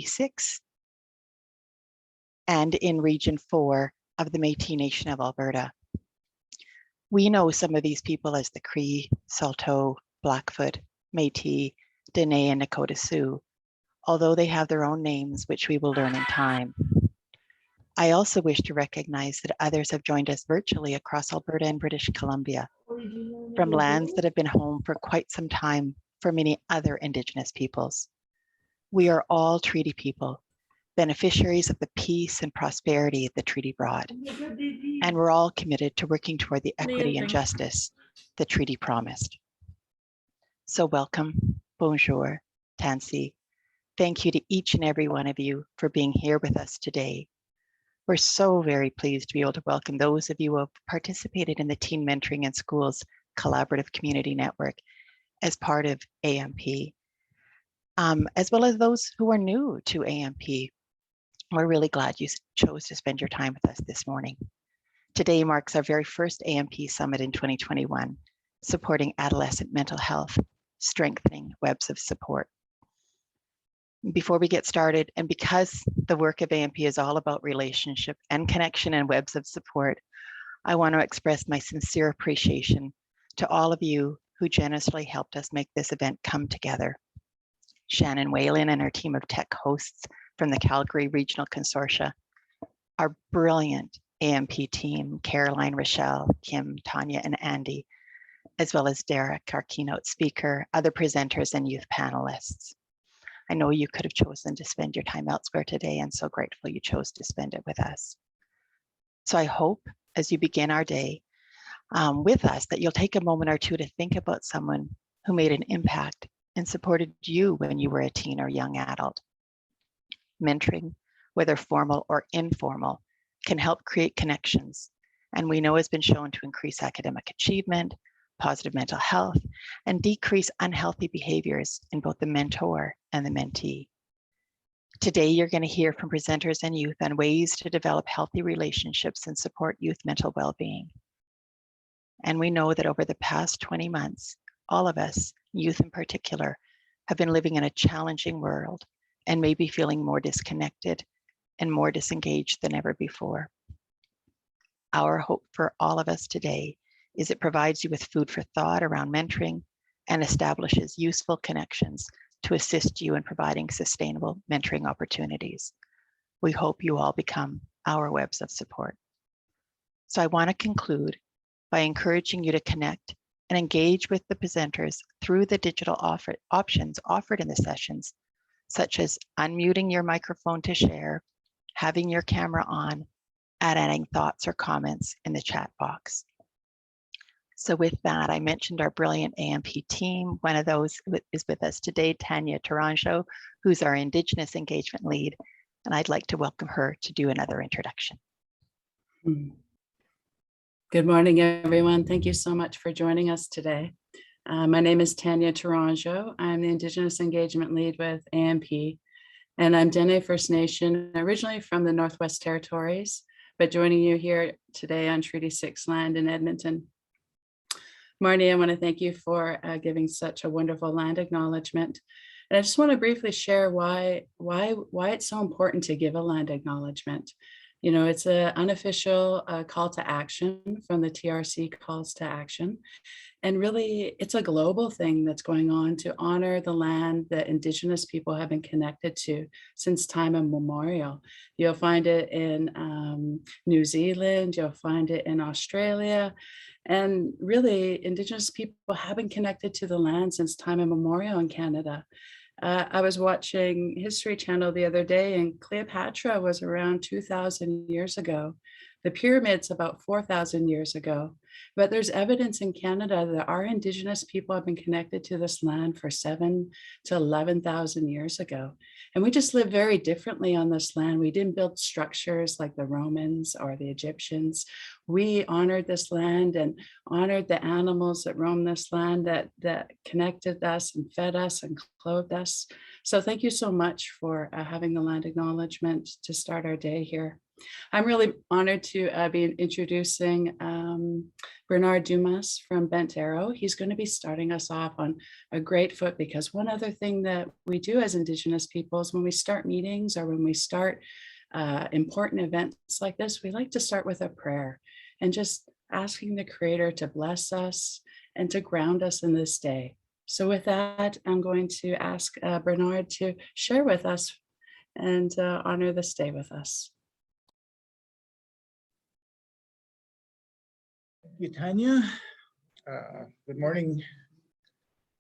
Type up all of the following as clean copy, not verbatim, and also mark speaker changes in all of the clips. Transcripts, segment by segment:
Speaker 1: 6 and in Region 4 of the Métis Nation of Alberta. We know some of these people as the Cree, Saulteaux, Blackfoot, Métis, Dene, and Nakota Sioux, although they have their own names, which we will learn in time. I also wish to recognize that others have joined us virtually across Alberta and British Columbia, from lands that have been home for quite some time for many other Indigenous peoples. We are all treaty people, beneficiaries of the peace and prosperity the treaty brought, and we're all committed to working toward the equity and justice the treaty promised. So welcome, bonjour, tansi. Thank you to each and every one of you for being here with us today. We're so very pleased to be able to welcome those of you who have participated in the Teen Mentoring in Schools Collaborative Community Network as part of AMP, as well as those who are new to AMP. We're really glad you chose to spend your time with us this morning. Today marks our very first AMP Summit in 2021, supporting adolescent mental health, strengthening webs of support. Before we get started, and because the work of AMP is all about relationship and connection and webs of support, I want to express my sincere appreciation to all of you who generously helped us make this event come together. Shannon Whalen and her team of tech hosts from the Calgary Regional Consortia, our brilliant AMP team, Caroline, Rochelle, Kim, Tanya, and Andy, as well as Derek, our keynote speaker, other presenters, and youth panelists. I know you could have chosen to spend your time elsewhere today, and so grateful you chose to spend it with us. So I hope as you begin our day with us that you'll take a moment or two to think about someone who made an impact and supported you when you were a teen or young adult. Mentoring, whether formal or informal, can help create connections, and we know has been shown to increase academic achievement, positive mental health, and decrease unhealthy behaviors in both the mentor and the mentee. Today, you're going to hear from presenters and youth on ways to develop healthy relationships and support youth mental well-being. And we know that over the past 20 months, all of us, youth in particular, have been living in a challenging world and may be feeling more disconnected and more disengaged than ever before. Our hope for all of us today is it provides you with food for thought around mentoring and establishes useful connections to assist you in providing sustainable mentoring opportunities. We hope you all become our webs of support. So I want to conclude by encouraging you to connect and engage with the presenters through the digital options offered in the sessions, such as unmuting your microphone to share, having your camera on, and adding thoughts or comments in the chat box. So with that, I mentioned our brilliant AMP team. One of those is with us today, Tanya Tourangeau, who's our Indigenous Engagement Lead, and I'd like to welcome her to do another introduction.
Speaker 2: Good morning, everyone. Thank you so much for joining us today. My name is Tanya Tourangeau. I'm the Indigenous Engagement Lead with AMP, and I'm Dene First Nation, originally from the Northwest Territories, but joining you here today on Treaty 6 land in Edmonton. Marnie, I want to thank you for giving such a wonderful land acknowledgement. And I just want to briefly share why it's so important to give a land acknowledgement. You know, it's an unofficial call to action from the TRC calls to action. And really, it's a global thing that's going on to honor the land that Indigenous people have been connected to since time immemorial. You'll find it in New Zealand, you'll find it in Australia. And really, Indigenous people have been connected to the land since time immemorial in Canada. I was watching History Channel the other day, and Cleopatra was around 2,000 years ago. The pyramids about 4,000 years ago. But there's evidence in Canada that our Indigenous people have been connected to this land for 7,000 to 11,000 years ago. And we just live very differently on this land. We didn't build structures like the Romans or the Egyptians. We honored this land and honored the animals that roam this land, that connected us and fed us and clothed us. So thank you so much for having the land acknowledgement to start our day here. I'm really honored to be introducing Bernard Dumas from Bent Arrow. He's going to be starting us off on a great foot, because one other thing that we do as Indigenous peoples, when we start meetings or when we start important events like this, we like to start with a prayer and just asking the Creator to bless us and to ground us in this day. So with that, I'm going to ask Bernard to share with us and honor this day with us.
Speaker 3: Thank you, Tanya. Good morning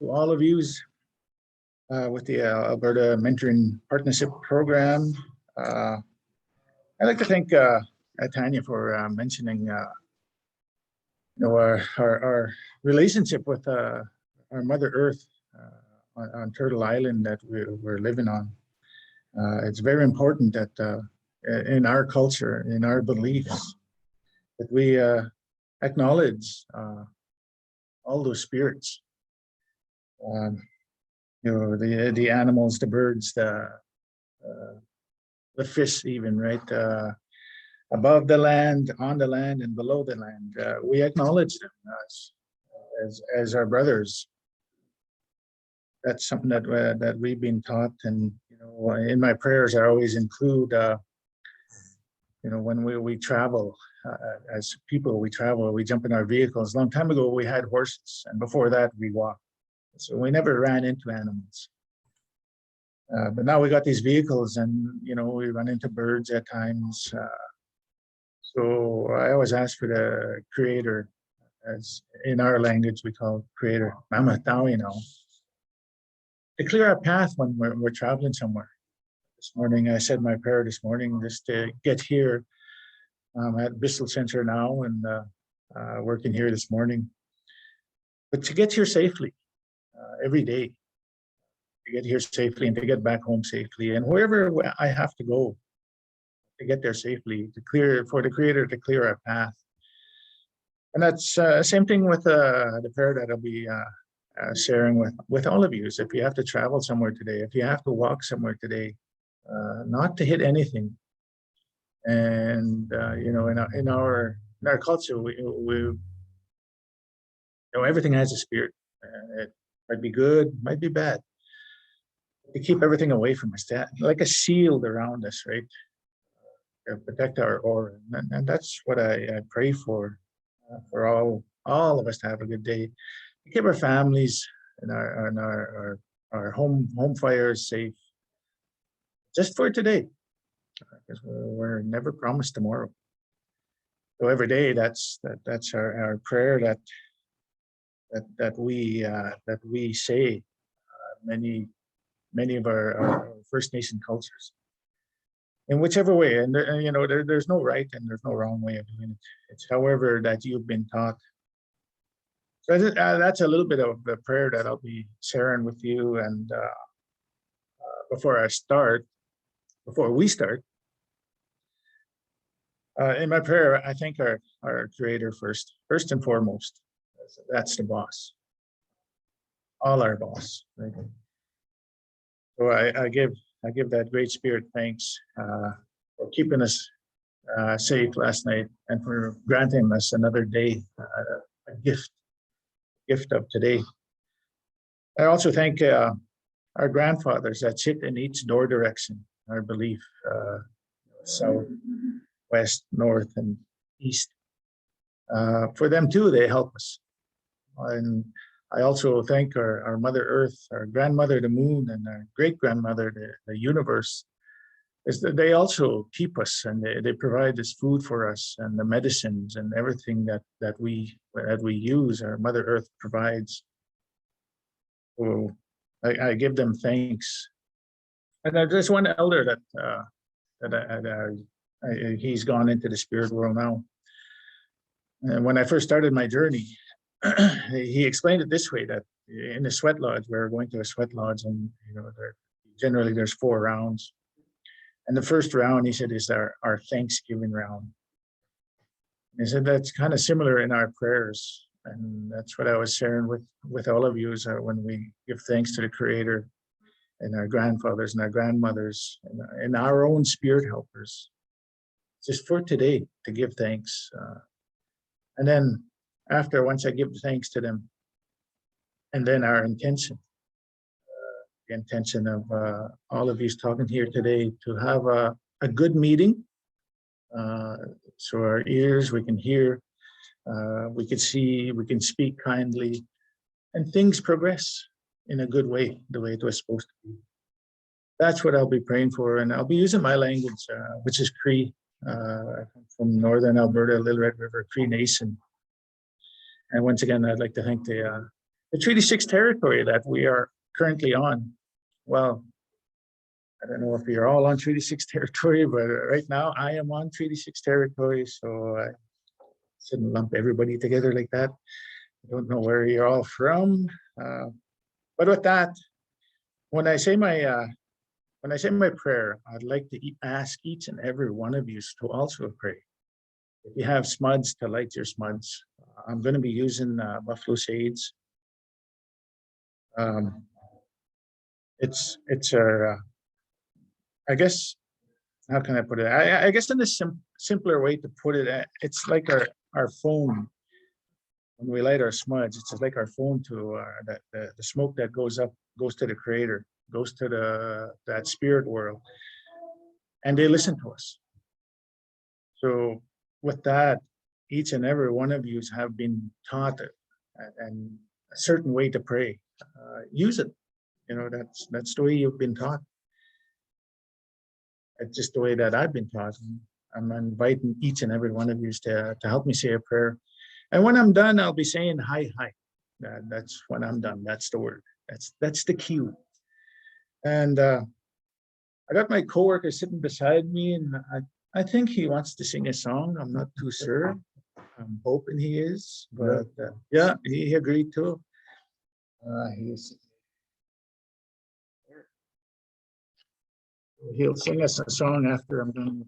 Speaker 3: to all of you with the Alberta Mentoring Partnership Program. I'd like to thank Tanya for mentioning our relationship with our Mother Earth on Turtle Island that we're living on. It's very important that in our culture, in our beliefs, that we acknowledge all those spirits. The animals, the birds, the fish, even, right? Above the land, on the land, and below the land. We acknowledge them as our brothers. That's something that we've been taught, and in my prayers I always include when we travel, as people, we travel, we jump in our vehicles. A long time ago we had horses, and before that we walked, so we never ran into animals. But now we got these vehicles, and we run into birds at times. So I always ask for the Creator, as in our language we call Creator, Mama Tawino, to clear our path when we're traveling somewhere. This morning I said my prayer this morning just to get here. I'm at Bristol Center now, and working here this morning. But to get here safely every day, to get here safely and to get back home safely, and wherever I have to go to get there safely, for the Creator to clear our path. And that's same thing with the prayer that I'll be sharing with all of you. Is if you have to travel somewhere today, if you have to walk somewhere today, not to hit anything. And in our culture, we everything has a spirit. It might be good, might be bad. To keep everything away from us, like a shield around us, right? To protect our aura, and that's what I pray for all of us to have a good day. To keep our families and our home fires safe, just for today, because we're never promised tomorrow. So every day, that's our prayer that we say. Many of our First Nation cultures, in whichever way, and there's no right and there's no wrong way of doing it. It's however that you've been taught. So that's a little bit of the prayer that I'll be sharing with you. And before we start, in my prayer, I thank our Creator first and foremost. That's the boss, all our boss. Right? So I give that Great Spirit thanks for keeping us safe last night and for granting us another day, a gift of today. I also thank our grandfathers that sit in each door direction, our belief, south, west, north, and east. For them too, they help us. And I also thank our Mother Earth, our grandmother, the moon, and our great-grandmother, the universe, is that they also keep us, and they provide this food for us, and the medicines and everything that we use, our Mother Earth provides. So I give them thanks. And there's one elder that he's gone into the spirit world now. And when I first started my journey, he explained it this way, that in the sweat lodge, we were going to a sweat lodge, and generally there's 4 rounds. And the first round, he said, is our Thanksgiving round. He said that's kind of similar in our prayers. And that's what I was sharing with all of you, is when we give thanks to the Creator and our grandfathers and our grandmothers and our own spirit helpers. just for today to give thanks. And then once I give thanks to them, and then our intention, the intention of all of you talking here today to have a good meeting. So our ears, we can hear, we can see, we can speak kindly, and things progress in a good way, the way it was supposed to be. That's what I'll be praying for, and I'll be using my language, which is Cree, from northern Alberta, Little Red River, Cree Nation. And once again, I'd like to thank the Treaty 6 territory that we are currently on. Well, I don't know if you're all on Treaty 6 territory, but right now I am on Treaty 6 territory, so I shouldn't lump everybody together like that. I don't know where you're all from, but with that, when I say my prayer, I'd like to ask each and every one of you to also pray. If you have smuds, to light your smuds. I'm going to be using buffalo shades. It's our, I guess, how can I put it? I guess in a simpler way to put it, it's like our phone. When we light our smuds, it's just like our phone to the smoke that goes up, goes to the Creator, goes to that spirit world, and they listen to us. So with that, each and every one of you have been taught and a certain way to pray. Use it. You know, that's the way you've been taught. It's just the way that I've been taught. I'm inviting each and every one of you to help me say a prayer. And when I'm done, I'll be saying hi, hi. That's when I'm done. That's the word. That's the cue. And I got my coworker sitting beside me, and I think he wants to sing a song. I'm not too sure. I'm hoping he is, but yeah, he agreed to. He'll sing us a song after I'm done.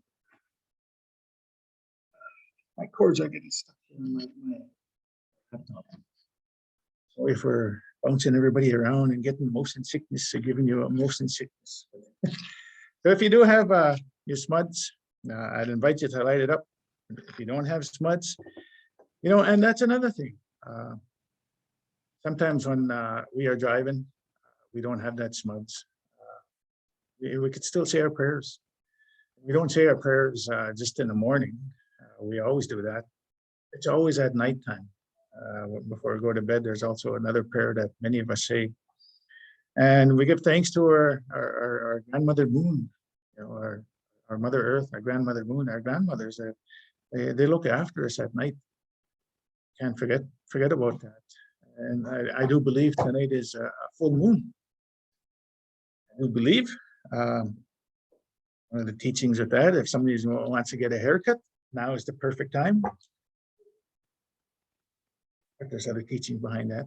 Speaker 3: My cords are getting stuck in my laptop. Sorry for bouncing everybody around and getting motion sickness, or giving you a motion sickness. So if you do have your smuds, I'd invite you to light it up. If you don't have smuds, you know, and that's another thing. Sometimes when we are driving, we don't have that smuds. We could still say our prayers. We don't say our prayers just in the morning. We always do that. It's always at nighttime. Before we go to bed, there's also another prayer that many of us say. And we give thanks to our grandmother Moon, you know, our Mother Earth, our grandmother Moon, our grandmothers. They look after us at night. Can't forget about that. And I do believe tonight is a full moon. I do believe. One of the teachings of that, if somebody wants to get a haircut, now is the perfect time. But there's other teaching behind that.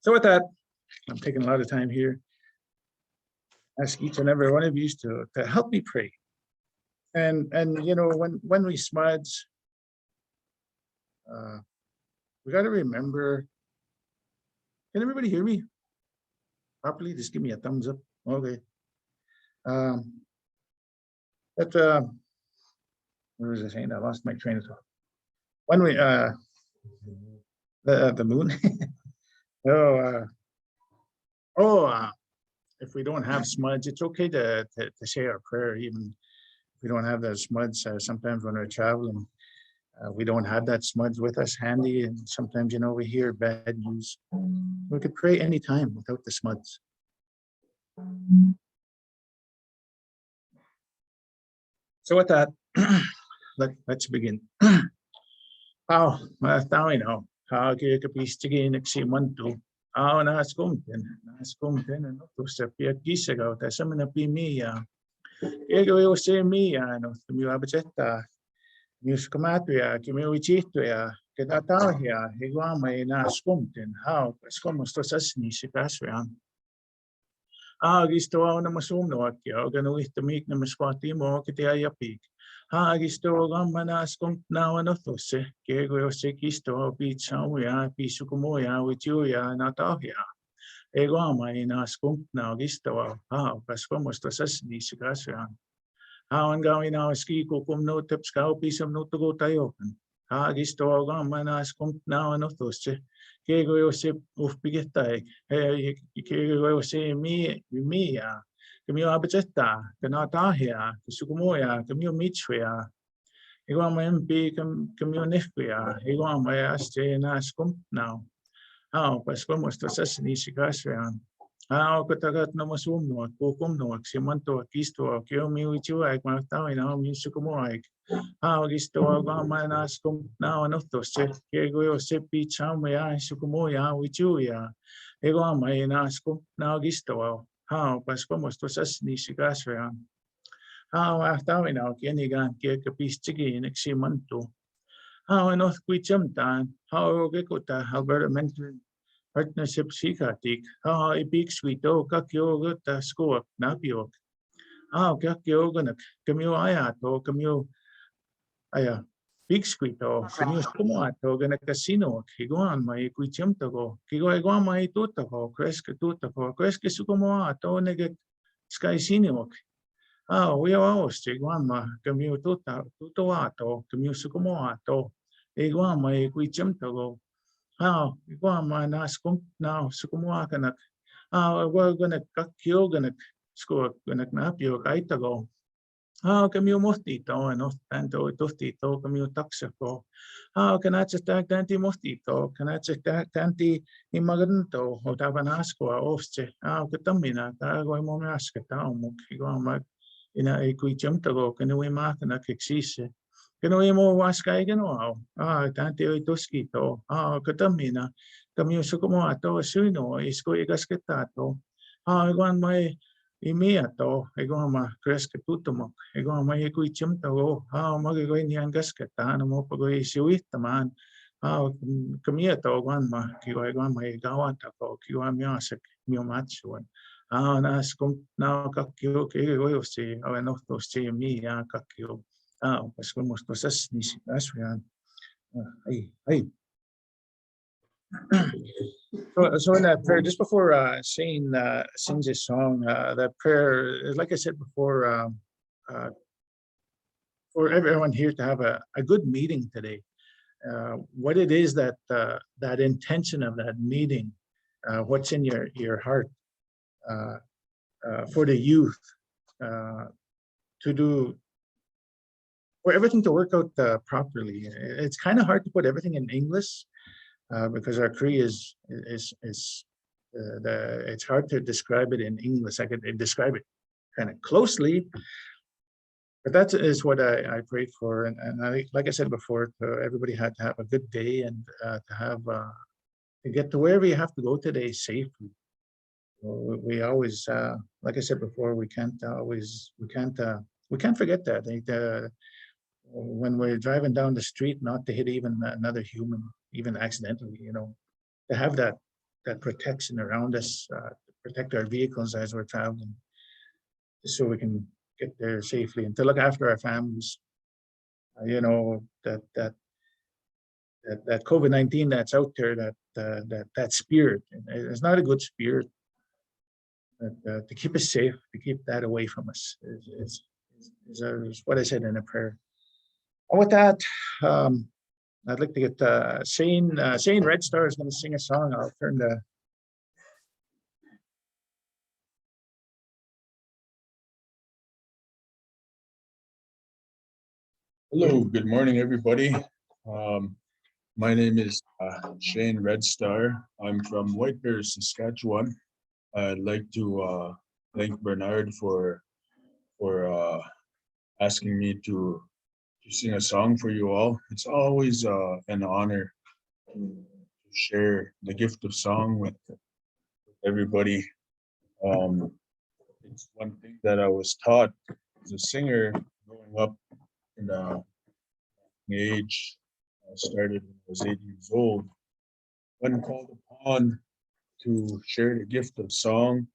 Speaker 3: So with that, I'm taking a lot of time here. Ask each and every one of you to help me pray. And you know, when we smuds, we got to remember. Can everybody hear me properly? Just give me a thumbs up. Okay. But what was I saying? I lost my train of thought. When we the moon. If we don't have smuds, it's okay to say our prayer, even if we don't have those smuds. Sometimes when we're traveling, we don't have that smuds with us handy, and sometimes, you know, we hear bad news. We could pray anytime without the smuds. So with that, let's begin. How tao no how ke kapistige naksimantu how naskumten no to sa piakisaga ta samana pimia ego se mia no mi abacheta muskamatuya kimiwichituya kedatahia higuama naskumten how skomos to sasni sikasyan gisto na masumno akya ganuihtamik na maswati mo kitiayapik gisto gamanas kung nawanotose kego se kisto pichamuya pisukumoya wichuya natahya ego amay nas kung na gisto kaskomos to sasni sikasyan Hawan gawin na ski ko no tips ka pisam no to go tayo. Ha gisto ga manas kom na no to se. Ke go yo se uf pigetai. Ke go yo se mi ya. Kami abeteta kana ta ya. Sukumo ya kami michwe ya. Igual ma MP kami nefwe ya. Igual ma aste na skom now. Pas como estas ni sigasyan. Katagat na masumno at pukumno at simanto at kisto at kyo miwichu ay magtawin na misukumo ay gisto aga manas kum na ano to se kego yo se picha maya sukumo ya wichu ya ego may nas kum na gisto pas como estas ni sigasyan. Magtawin na kinigan kaya kapis chigi neksimanto. Ano kwicham tan gekota Alberta mentioned partnership sikatik ibig swito kakyo gota skoak napiok kakyo ganak kamyo ayato kamyo aya big swito kamyo skumato ganak casino kiguan may kuicham tago kiguan may tutako kreske sukumo ato neget sky sinimok we aos kiguan ma kamyo tutoato kamyo sukumo ato iguan may kuicham tago igual manas kum now sukumwa kanak we're gonna kakyo gonna score gonna napyo kaitago kamyo mostito ano tanto tostito kamyo taksako kanacha tanti mostito kanacha tanti imaganto o tabanasko ofche katamina tago mo maskata mo igual mag ina ikuichemtago kanui makana keksise Kanoy mo was kay gano tanti oy toskito katamina kamyo sukumo ato suno isko igasketato iguan may imiato iguan ma kreske tutumo iguan may ikuichim to magigoy niyan gasketa no mo pagoy siwitaman kamiato iguan ma iguan may gawata ko iguan miasek mio matsuan nas kum na kakyo kigoy si no to si mi kakyo pues como cosas ni siquiera suenan. Hey. So in that prayer, just before Shane sings his song, that prayer, like I said before, for everyone here to have a good meeting today. What it is that that intention of that meeting, what's in your heart for the youth to do. For everything to work out properly. It's kind of hard to put everything in English because our Cree is it's hard to describe it in English. I could describe it kind of closely, but that is what I prayed for. And like I said before, everybody had to have a good day and to have to get to wherever you have to go today safely. We always, like I said before, we can't forget that. When we're driving down the street, not to hit even another human, even accidentally, to have that protection around us, to protect our vehicles as we're traveling, so we can get there safely and to look after our families. That COVID-19 that's out there, that spirit, it's not a good spirit. To keep us safe, to keep that away from us is what I said in a prayer. And with that, I'd like to get Shane Red Star is going to sing a song. I'll turn the.
Speaker 4: Hello, good morning, everybody. My name is Shane Red Star. I'm from White Bear, Saskatchewan. I'd like to thank Bernard for asking me to sing a song for you all. It's always an honor to share the gift of song with everybody. It's one thing that I was taught as a singer growing up in the age. I started when I was 8 years old. When called upon to share the gift of song,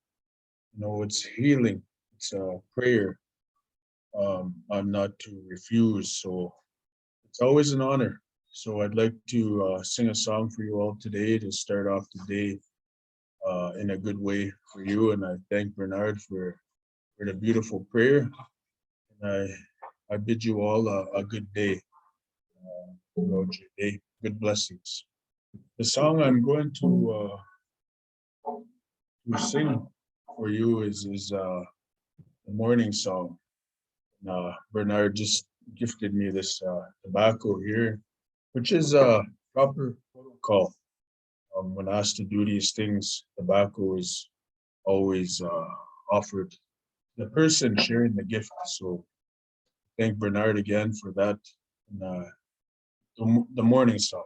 Speaker 4: it's healing. It's a prayer. I'm not to refuse, so it's always an honor. So I'd like to sing a song for you all today to start off the day in a good way for you. And I thank Bernard for the beautiful prayer. And I bid you all a good day throughout your day. Good blessings. The song I'm going to sing for you is the morning song. Bernard just gifted me this tobacco here, which is a proper protocol. When asked to do these things, tobacco is always offered to the person sharing the gift. So thank Bernard again for that. And, the morning song.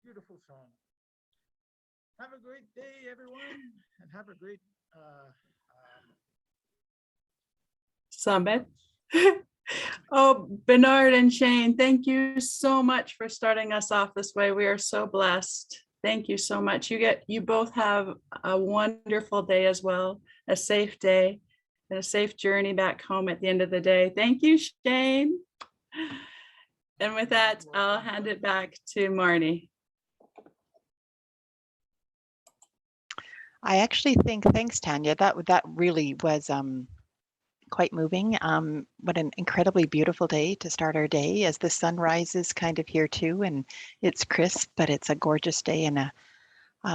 Speaker 3: Beautiful song. Have a great day, everyone, and have a great
Speaker 2: Summit. Oh, Bernard and Shane, thank you so much for starting us off this way. We are so blessed. Thank you so much. You both have a wonderful day as well, a safe day and a safe journey back home at the end of the day. Thank you, Shane. And with that, I'll hand it back to Marnie.
Speaker 1: I actually think, thanks, Tanya, that really was quite moving. What an incredibly beautiful day to start our day as the sun rises kind of here too, and it's crisp, but it's a gorgeous day and a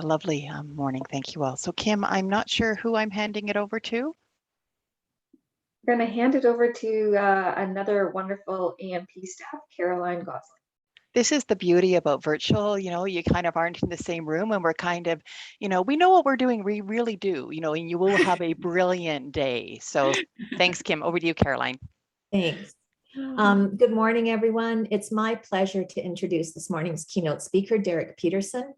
Speaker 1: lovely morning. Thank you all. So Kim, I'm not sure who I'm handing it over to.
Speaker 5: I'm going to hand it over to another wonderful AMP staff, Caroline Gosling.
Speaker 1: This is the beauty about virtual, you kind of aren't in the same room and we're kind of, we know what we're doing. We really do, and you will have a brilliant day. So thanks, Kim. Over to you, Caroline.
Speaker 6: Thanks. Good morning, everyone. It's my pleasure to introduce this morning's keynote speaker, Derek Peterson.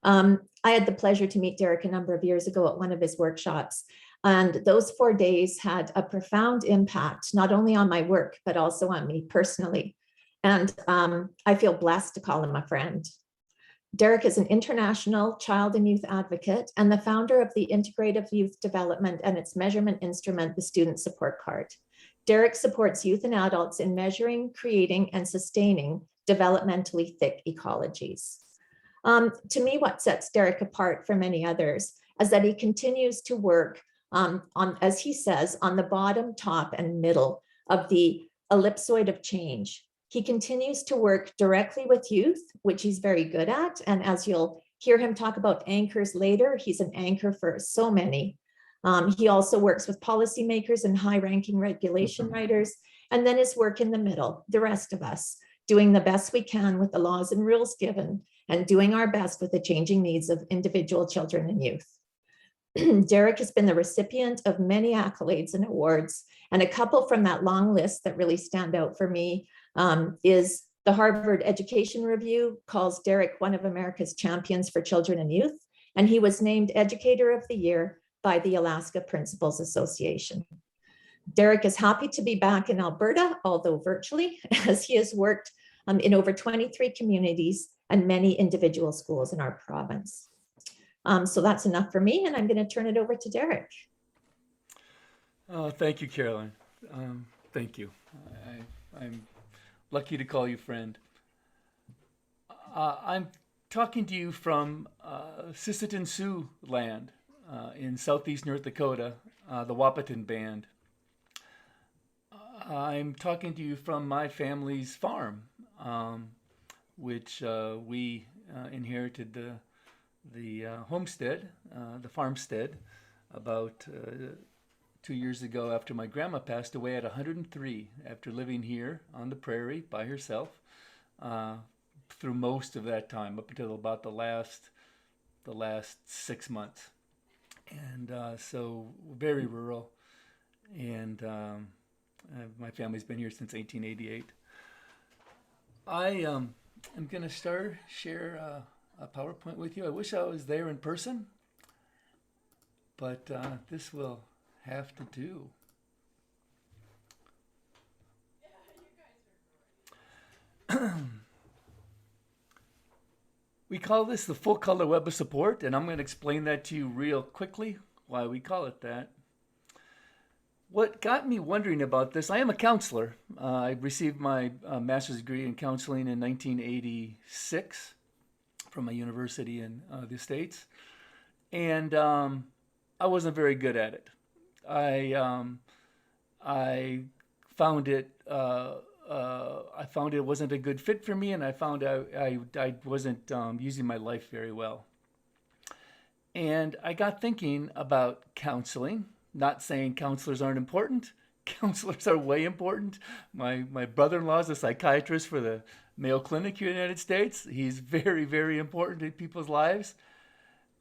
Speaker 6: I had the pleasure to meet Derek a number of years ago at one of his workshops. And those 4 days had a profound impact, not only on my work, but also on me personally. And I feel blessed to call him a friend. Derek is an international child and youth advocate and the founder of the Integrative Youth Development and its measurement instrument, the Student Support Card. Derek supports youth and adults in measuring, creating, and sustaining developmentally thick ecologies. To me, what sets Derek apart from many others is that he continues to work on, as he says, on the bottom, top, and middle of the ellipsoid of change. He continues to work directly with youth, which he's very good at. And as you'll hear him talk about anchors later, he's an anchor for so many. He also works with policymakers and high-ranking regulation writers, and then his work in the middle, the rest of us, doing the best we can with the laws and rules given, and doing our best with the changing needs of individual children and youth. Derek has been the recipient of many accolades and awards, and a couple from that long list that really stand out for me is the Harvard Education Review calls Derek one of America's champions for children and youth, and he was named Educator of the Year by the Alaska Principals Association. Derek is happy to be back in Alberta, although virtually, as he has worked in over 23 communities and many individual schools in our province. So that's enough for me, and I'm going to turn it over to Derek.
Speaker 7: Thank you, Caroline. Thank you. I'm lucky to call you friend. I'm talking to you from Sisseton Sioux land in southeast North Dakota, the Wahpeton Band. I'm talking to you from my family's farm, which we inherited the homestead, the farmstead, about 2 years ago after my grandma passed away at 103, after living here on the prairie by herself through most of that time, up until about the last 6 months. And so very rural, and my family's been here since 1888. I am going to share a PowerPoint with you. I wish I was there in person, but this will have to do. We call this the full color web of support, and I'm going to explain that to you real quickly, why we call it that. What got me wondering about this, I am a counselor. I received my master's degree in counseling in 1986 from a university in the States, and I wasn't very good at it. I found it wasn't a good fit for me, and I found I wasn't using my life very well. And I got thinking about counseling. Not saying counselors aren't important. Counselors are way important. My brother-in-law is a psychiatrist for the Mayo Clinic here in the United States. He's very, very important in people's lives.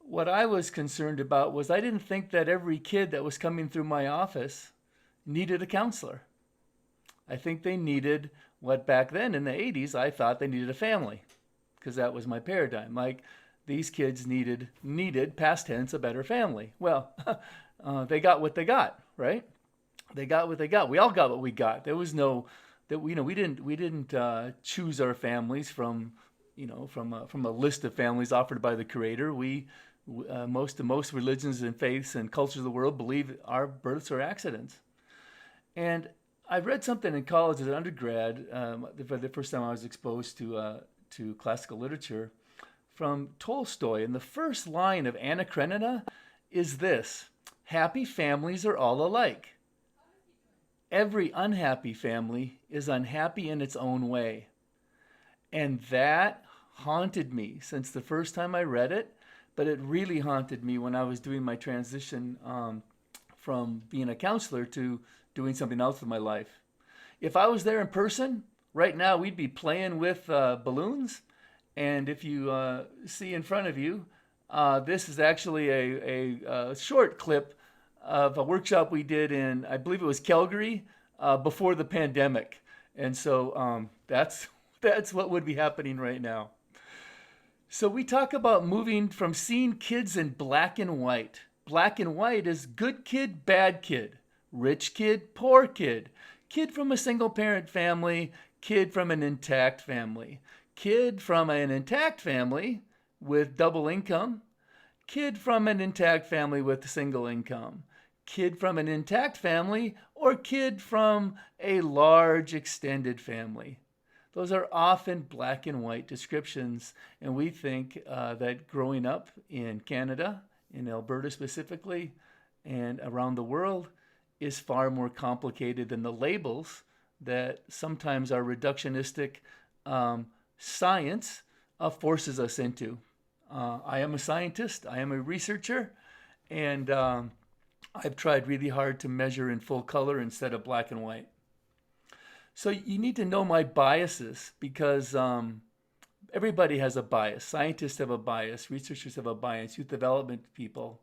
Speaker 7: What I was concerned about was I didn't think that every kid that was coming through my office needed a counselor. I think they needed what back then in the 80s, I thought they needed a family, because that was my paradigm. Like, these kids needed, past tense, a better family. Well, they got what they got, right? They got what they got. We all got what we got. There was no, we didn't choose our families from a list of families offered by the Creator. Most religions and faiths and cultures of the world believe our births are accidents. And I read something in college as an undergrad, for the first time I was exposed to classical literature, from Tolstoy. And the first line of Anna Karenina is this: happy families are all alike. Every unhappy family is unhappy in its own way. And that haunted me since the first time I read it, but it really haunted me when I was doing my transition from being a counselor to doing something else with my life. If I was there in person, right now we'd be playing with balloons. And if you see in front of you, this is actually a short clip of a workshop we did in, I believe it was Calgary, before the pandemic. And so that's what would be happening right now. So we talk about moving from seeing kids in black and white. Black and white is good kid, bad kid, rich kid, poor kid, kid from a single parent family, kid from an intact family, kid from an intact family with double income, kid from an intact family with single income, kid from an intact family, or kid from a large extended family. Those are often black and white descriptions, and we think that growing up in Canada, in Alberta specifically, and around the world is far more complicated than the labels that sometimes our reductionistic science forces us into. I am a scientist, I am a researcher, and I've tried really hard to measure in full color instead of black and white. So you need to know my biases, because everybody has a bias. Scientists have a bias, researchers have a bias, youth development people.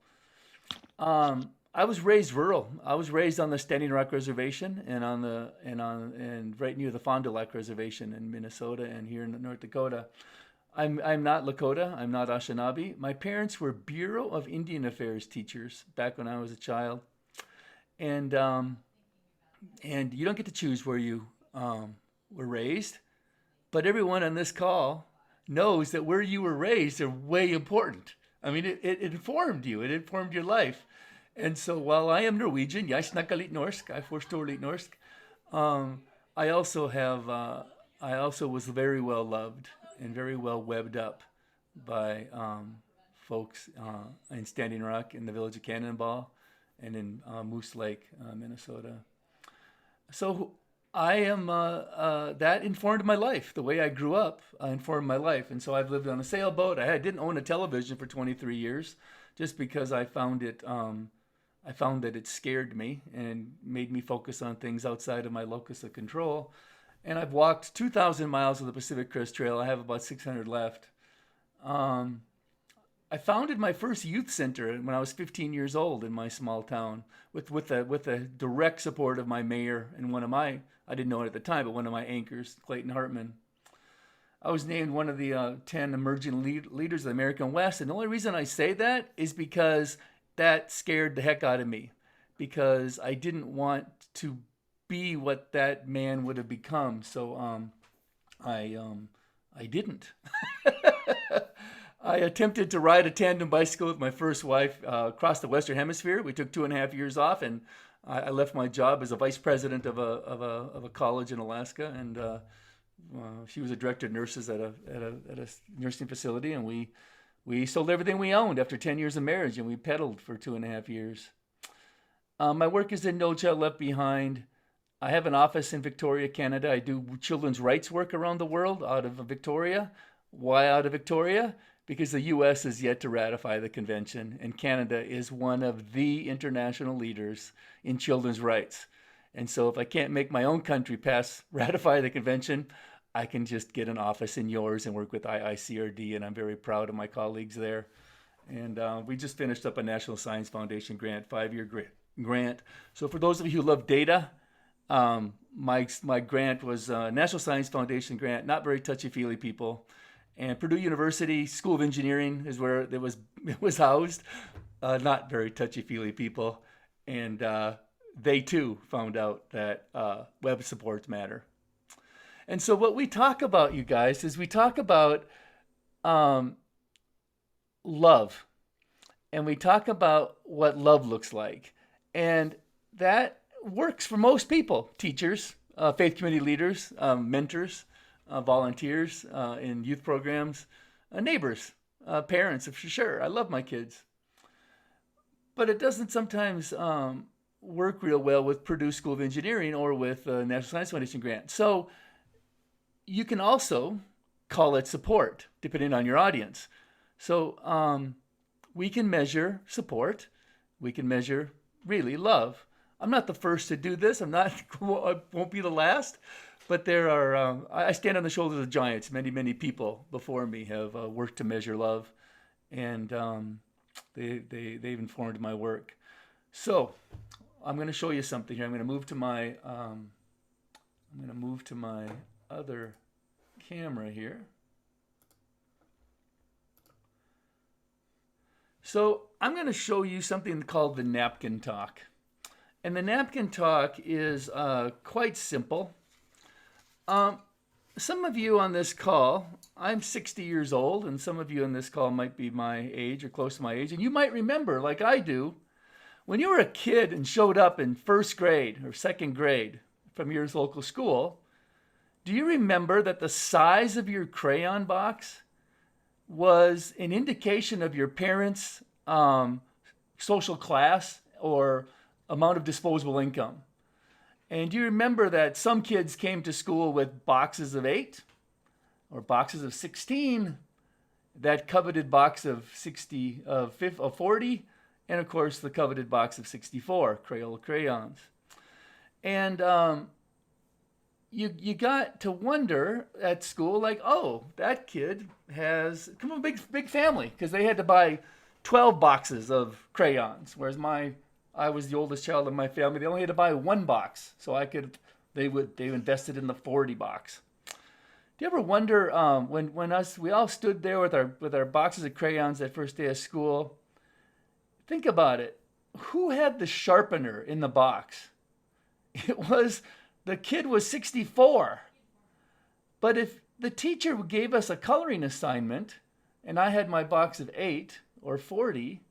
Speaker 7: I was raised rural. I was raised on the Standing Rock Reservation and right near the Fond du Lac Reservation in Minnesota and here in North Dakota. I'm not Lakota. I'm not Anishinaabe. My parents were Bureau of Indian Affairs teachers back when I was a child, and And you don't get to choose where you were raised, but everyone on this call knows that where you were raised are way important. I mean, it informed you, it informed your life. And so while I am Norwegian, jeg snakker litt norsk, I forstår litt norsk, I also have, I also was very well loved and very well webbed up by folks in Standing Rock, in the village of Cannonball, and in Moose Lake, Minnesota. So I am, that informed my life. The way I grew up informed my life. And so I've lived on a sailboat. I didn't own a television for 23 years just because I found that it scared me and made me focus on things outside of my locus of control. And I've walked 2,000 miles of the Pacific Crest Trail. I have about 600 left. I founded my first youth center when I was 15 years old in my small town with the direct support of my mayor and one of my, I didn't know it at the time, but one of my anchors, Clayton Hartman. I was named one of the 10 emerging leaders of the American West. And the only reason I say that is because that scared the heck out of me, because I didn't want to be what that man would have become. So I didn't. I attempted to ride a tandem bicycle with my first wife across the Western Hemisphere. We took 2.5 years off, and I left my job as a vice president of a college in Alaska, and she was a director of nurses at a nursing facility, and we sold everything we owned after 10 years of marriage, and we pedaled for 2.5 years. My work is in No Child Left Behind. I have an office in Victoria, Canada. I do children's rights work around the world out of Victoria. Why out of Victoria? Because the U.S. is yet to ratify the convention, and Canada is one of the international leaders in children's rights. And so if I can't make my own country ratify the convention, I can just get an office in yours and work with IICRD, and I'm very proud of my colleagues there. And we just finished up a National Science Foundation grant, 5-year grant. So for those of you who love data, my grant was a National Science Foundation grant, not very touchy-feely people. And Purdue University School of Engineering is where it was housed. Not very touchy-feely people. And they too found out that web supports matter. And so what we talk about, you guys, is we talk about love. And we talk about what love looks like. And that works for most people, teachers, faith community leaders, mentors, volunteers in youth programs, neighbors, parents, for sure. I love my kids. But it doesn't sometimes work real well with Purdue School of Engineering or with National Science Foundation grant. So you can also call it support, depending on your audience. So we can measure support. We can measure, really, love. I'm not the first to do this. I won't be the last. But there are, I stand on the shoulders of giants. Many, many people before me have worked to measure love, and they've informed my work. So I'm going to show you something here. I'm going to move to my other camera here. So I'm going to show you something called the napkin talk, and the napkin talk is quite simple. Some of you on this call, I'm 60 years old, and some of you on this call might be my age or close to my age, and you might remember, like I do, when you were a kid and showed up in first grade or second grade from your local school, do you remember that the size of your crayon box was an indication of your parents' social class or amount of disposable income? And do you remember that some kids came to school with boxes of 8 or boxes of 16, that coveted box of 40, and of course the coveted box of 64 Crayola crayons. And you got to wonder at school, like, oh, that kid has come from a big family, because they had to buy 12 boxes of crayons, whereas I was the oldest child in my family. They only had to buy 1 box, so they invested in the 40 box. Do you ever wonder when we all stood there with our boxes of crayons that first day of school? Think about it. Who had the sharpener in the box? It was the kid was 64. But if the teacher gave us a coloring assignment and I had my box of 8 or 40,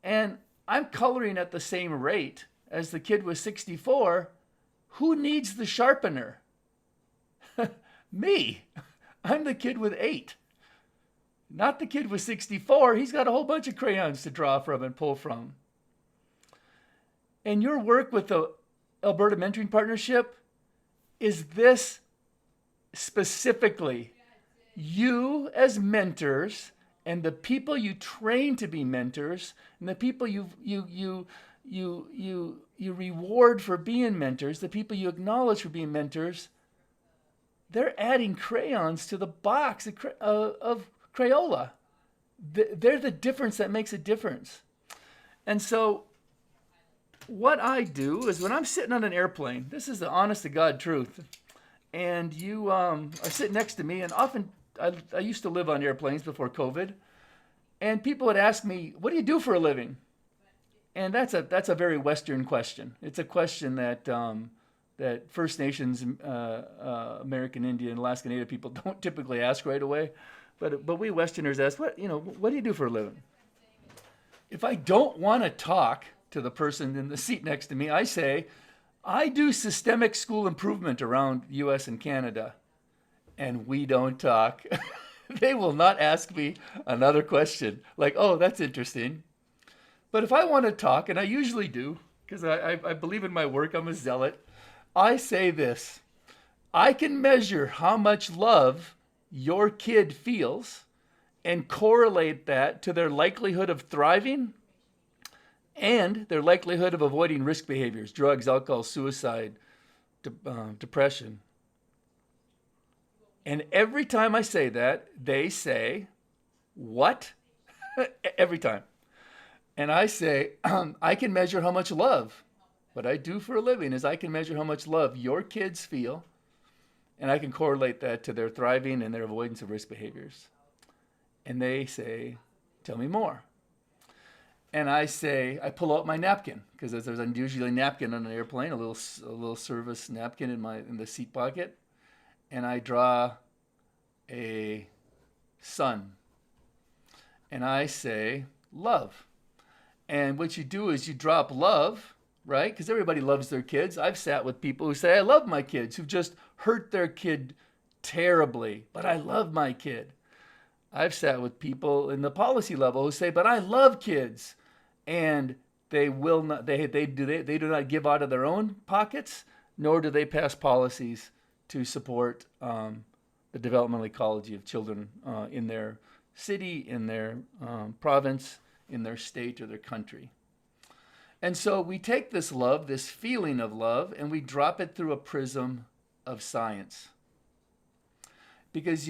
Speaker 7: and I'm coloring at the same rate as the kid with 64, who needs the sharpener? Me. I'm the kid with 8. Not the kid with 64. He's got a whole bunch of crayons to draw from and pull from. And your work with the Alberta Mentoring Partnership is this specifically. You as mentors and the people you train to be mentors and the people you reward for being mentors, the people you acknowledge for being mentors, they're adding crayons to the box of Crayola. They're the difference that makes a difference. And so what I do is when I'm sitting on an airplane, this is the honest to God truth, and you are sitting next to me, and often I used to live on airplanes before COVID, and people would ask me, what do you do for a living? And that's a very Western question. It's a question that that First Nations, American Indian, Alaska Native people don't typically ask right away, but we Westerners ask, what do you do for a living? If I don't want to talk to the person in the seat next to me, I say, I do systemic school improvement around US and Canada. And we don't talk. They will not ask me another question like, oh, that's interesting. But if I want to talk, and I usually do, because I believe in my work, I'm a zealot, I say this: I can measure how much love your kid feels and correlate that to their likelihood of thriving and their likelihood of avoiding risk behaviors, drugs, alcohol, suicide, depression. And every time I say that, they say, what? Every time. And I say, I can measure how much love. What I do for a living is I can measure how much love your kids feel, and I can correlate that to their thriving and their avoidance of risk behaviors. And they say, tell me more. And I say, I pull out my napkin, because there's usually a napkin on an airplane, a little service napkin in the seat pocket. And I draw a sun. And I say, love. And what you do is you drop love, right? Because everybody loves their kids. I've sat with people who say, I love my kids, who've just hurt their kid terribly, but I love my kid. I've sat with people in the policy level who say, but I love kids. And they will not, they do not give out of their own pockets, nor do they pass policies to support the developmental ecology of children in their city, in their province, in their state, or their country. And so we take this love, this feeling of love, and we drop it through a prism of science. Because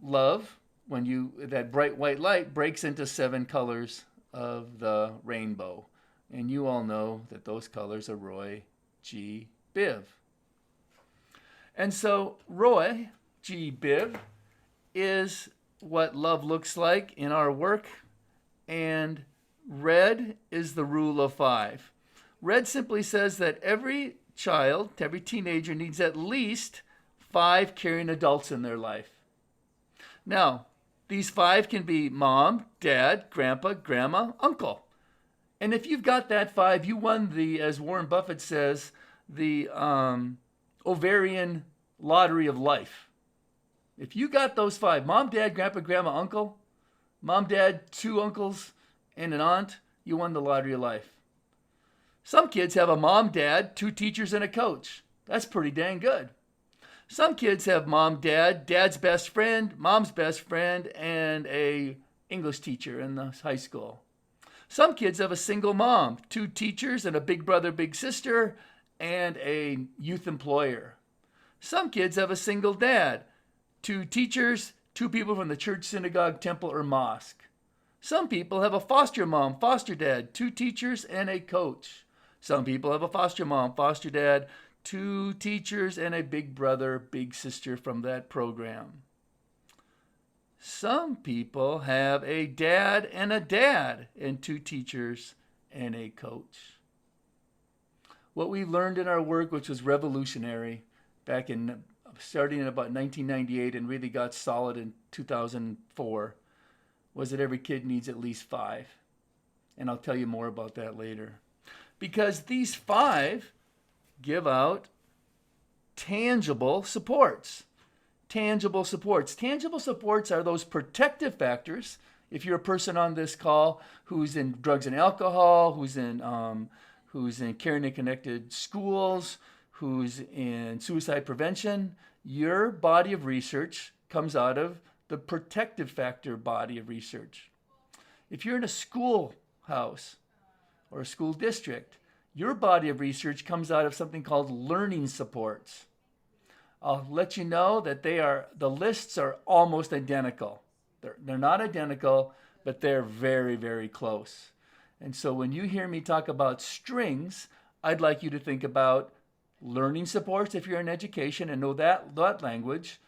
Speaker 7: love, that bright white light breaks into 7 colors of the rainbow. And you all know that those colors are Roy G. Biv. And so Roy G. Biv is what love looks like in our work, and red is the rule of 5. Red simply says that every child, every teenager needs at least 5 caring adults in their life. Now, these 5 can be mom, dad, grandpa, grandma, uncle. And if you've got that 5, you won as Warren Buffett says, the ovarian lottery of life. If you got those 5, mom, dad, grandpa, grandma, uncle, mom, dad, 2 uncles, and an aunt, you won the lottery of life. Some kids have a mom, dad, 2 teachers, and a coach. That's pretty dang good. Some kids have mom, dad, dad's best friend, mom's best friend, and a English teacher in the high school. Some kids have a single mom, 2 teachers, and a big brother, big sister, and a youth employer. Some kids have a single dad, 2 teachers, 2 people from the church, synagogue, temple, or mosque. Some people have a foster mom, foster dad, 2 teachers, and a coach. Some people have a foster mom, foster dad, 2 teachers, and a big brother, big sister from that program. Some people have a dad, and 2 teachers, and a coach. what we learned in our work, which was revolutionary back in starting in about 1998 and really got solid in 2004, was that every kid needs at least 5. And I'll tell you more about that later. Because these 5 give out tangible supports. Tangible supports. Tangible supports are those protective factors. If you're a person on this call who's in drugs and alcohol, who's in caring and connected schools, who's in suicide prevention, your body of research comes out of the protective factor body of research. If you're in a schoolhouse or a school district, your body of research comes out of something called learning supports. I'll let you know that the lists are almost identical. They're not identical, but they're very, very close. And so when you hear me talk about strings, I'd like you to think about learning supports if you're in education and know that language,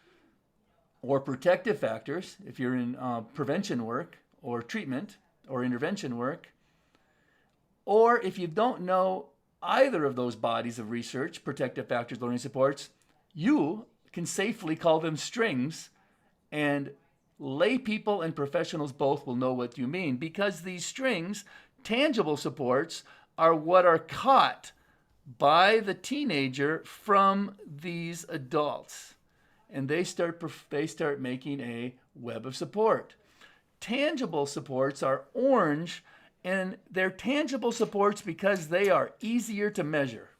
Speaker 7: or protective factors if you're in prevention work or treatment or intervention work. Or if you don't know either of those bodies of research, protective factors, learning supports, you can safely call them strings, and lay people and professionals both will know what you mean, because these strings, tangible supports, are what are caught by the teenager from these adults, and they start making a web of support. Tangible supports are orange, and they're tangible supports because they are easier to measure.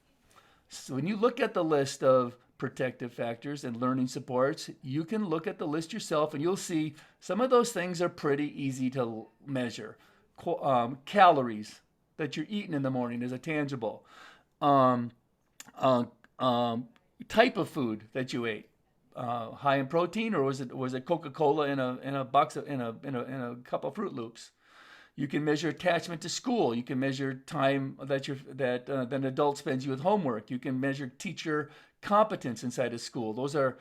Speaker 7: So when you look at the list of protective factors and learning supports, you can look at the list yourself and you'll see some of those things are pretty easy to measure. Calories that you're eating in the morning is a tangible. Type of food that you ate, high in protein, or was it Coca-Cola in a box of, in a cup of Fruit Loops? You can measure attachment to school. You can measure time that an adult spends you with homework. You can measure teacher competence inside of school. Those are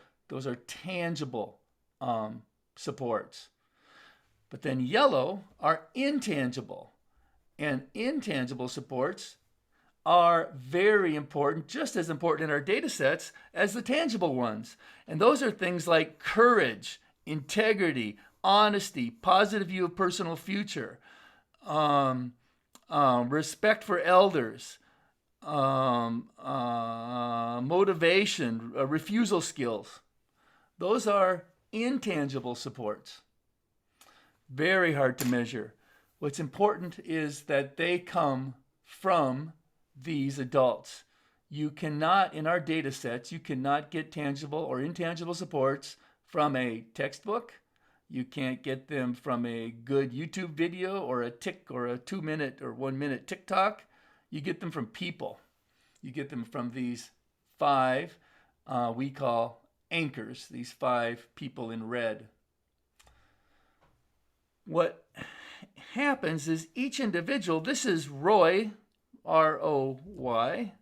Speaker 7: tangible supports. But then yellow are intangible, and intangible supports are very important, just as important in our data sets as the tangible ones. And those are things like courage, integrity, honesty, positive view of personal future, respect for elders, motivation, refusal skills. Those are intangible supports. Very hard to measure. What's important is that they come from these adults. You cannot, in our data sets, you cannot get tangible or intangible supports from a textbook. You can't get them from a good YouTube video or a 2-minute or 1-minute TikTok. You get them from people. You get them from these 5 we call anchors, these 5 people in red. What happens is each individual, this is Roy, R-O-Y,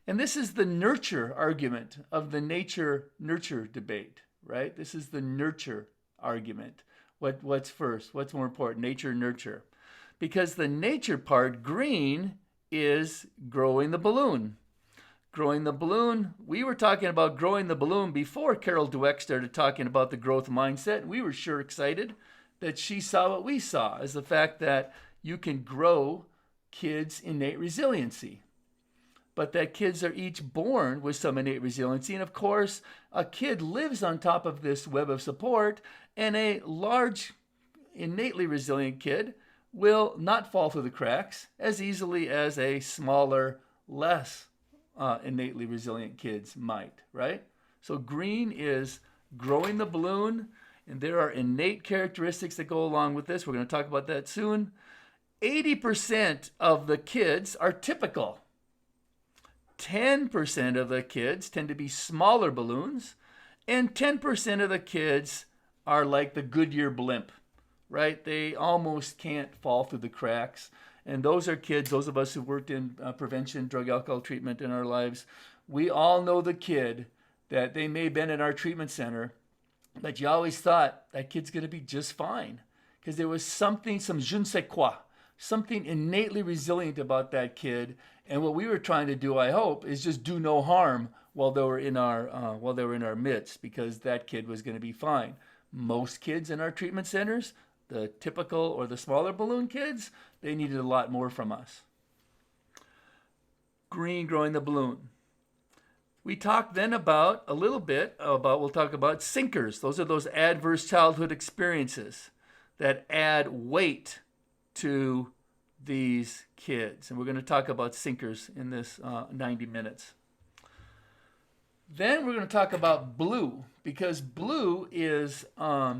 Speaker 7: and this is the nurture argument of the nature-nurture debate, right? This is the nurture argument. What's first? What's more important, nature, nurture? Because the nature part, green, is growing the balloon. Growing the balloon, we were talking about growing the balloon before Carol Dweck started talking about the growth mindset. We were sure excited that she saw what we saw, as the fact that you can grow kids' innate resiliency, but that kids are each born with some innate resiliency. And of course, a kid lives on top of this web of support, and a large, innately resilient kid will not fall through the cracks as easily as a smaller, less innately resilient kids might, right? So green is growing the balloon, and there are innate characteristics that go along with this. We're going to talk about that soon. 80% of the kids are typical. 10% of the kids tend to be smaller balloons, and 10% of the kids are like the Goodyear blimp, right? They almost can't fall through the cracks. And those are kids, those of us who worked in prevention, drug, alcohol treatment in our lives, we all know the kid that they may have been in our treatment center, but you always thought that kid's going to be just fine, because there was something, some je ne sais quoi, something innately resilient about that kid. And what we were trying to do, I hope, is just do no harm while they were in our midst, because that kid was going to be fine. Most kids in our treatment centers, the typical or the smaller balloon kids, they needed a lot more from us. Green, growing the balloon. We talked then about we'll talk about sinkers. Those are those adverse childhood experiences that add weight to these kids. And we're going to talk about sinkers in this 90 minutes. Then we're going to talk about blue, because blue is our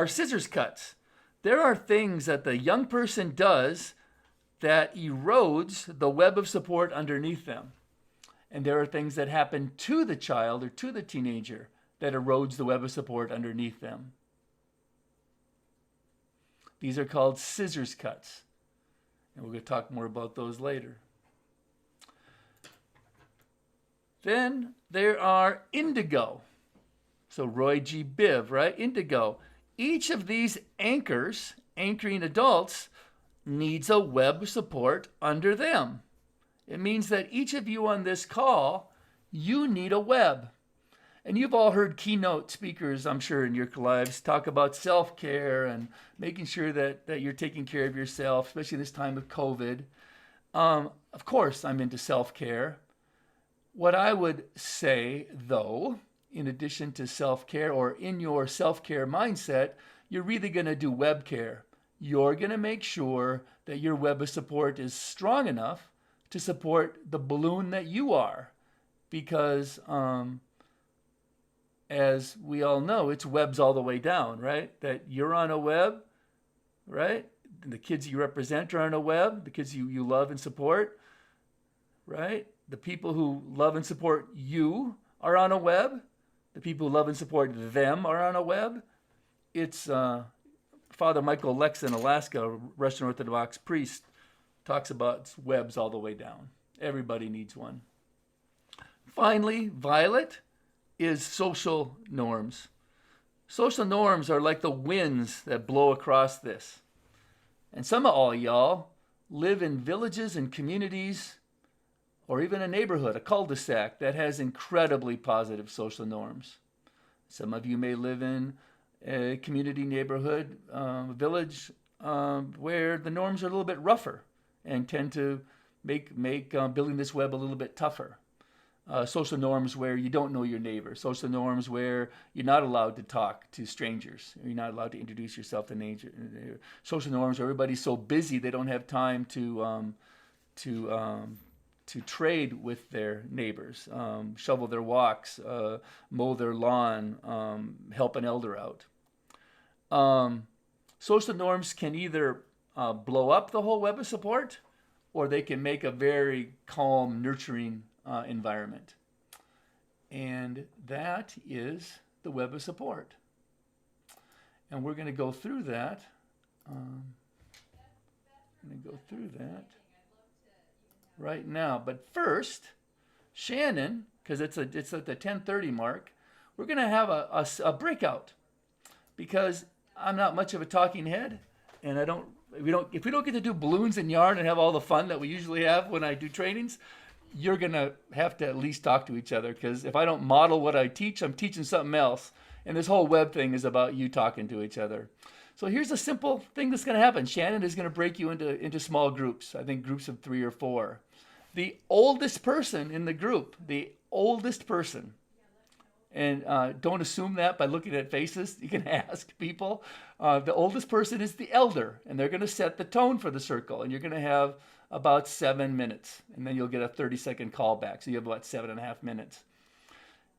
Speaker 7: scissors cuts. There are things that the young person does that erodes the web of support underneath them. And there are things that happen to the child or to the teenager that erodes the web of support underneath them. These are called scissors cuts. And we're going to talk more about those later. Then there are indigo. So Roy G. Biv, right? Indigo. Each of these anchors, anchoring adults, needs a web of support under them. It means that each of you on this call, you need a web. And you've all heard keynote speakers, I'm sure, in your lives talk about self-care and making sure that you're taking care of yourself, especially this time of COVID. Of course, I'm into self-care. What I would say, though, in addition to self-care or in your self-care mindset, you're really going to do web care. You're going to make sure that your web of support is strong enough to support the balloon that you are. Because as we all know, it's webs all the way down, right? That you're on a web, right? The kids you represent are on a web, the kids you love and support, right? The people who love and support you are on a web. The people who love and support them are on a web. It's Father Michael Lex in Alaska, Russian Orthodox priest, talks about webs all the way down. Everybody needs one. Finally, violet is social norms. Social norms are like the winds that blow across this. And some of all y'all live in villages and communities, or even a neighborhood, a cul-de-sac that has incredibly positive social norms. Some of you may live in a community neighborhood, village, where the norms are a little bit rougher and tend to make building this web a little bit tougher. Social norms where you don't know your neighbor. Social norms where you're not allowed to talk to strangers. You're not allowed to introduce yourself to nature. Social norms where everybody's so busy they don't have time to trade with their neighbors, shovel their walks, mow their lawn, help an elder out. Social norms can either blow up the whole web of support, or they can make a very calm, nurturing environment. And that is the web of support. And we're going to go through that. Right now. But first, Shannon, because it's at the 10:30 mark, we're going to have a breakout, because I'm not much of a talking head, and if we don't get to do balloons and yarn and have all the fun that we usually have when I do trainings, you're going to have to at least talk to each other, because if I don't model what I teach, I'm teaching something else. And this whole web thing is about you talking to each other. So here's a simple thing that's going to happen. Shannon is going to break you into small groups. I think groups of 3 or 4. The oldest person in the group, and don't assume that by looking at faces. You can ask people. The oldest person is the elder, and they're going to set the tone for the circle. And you're going to have about 7 minutes, and then you'll get a 30-second callback. So you have about 7.5 minutes.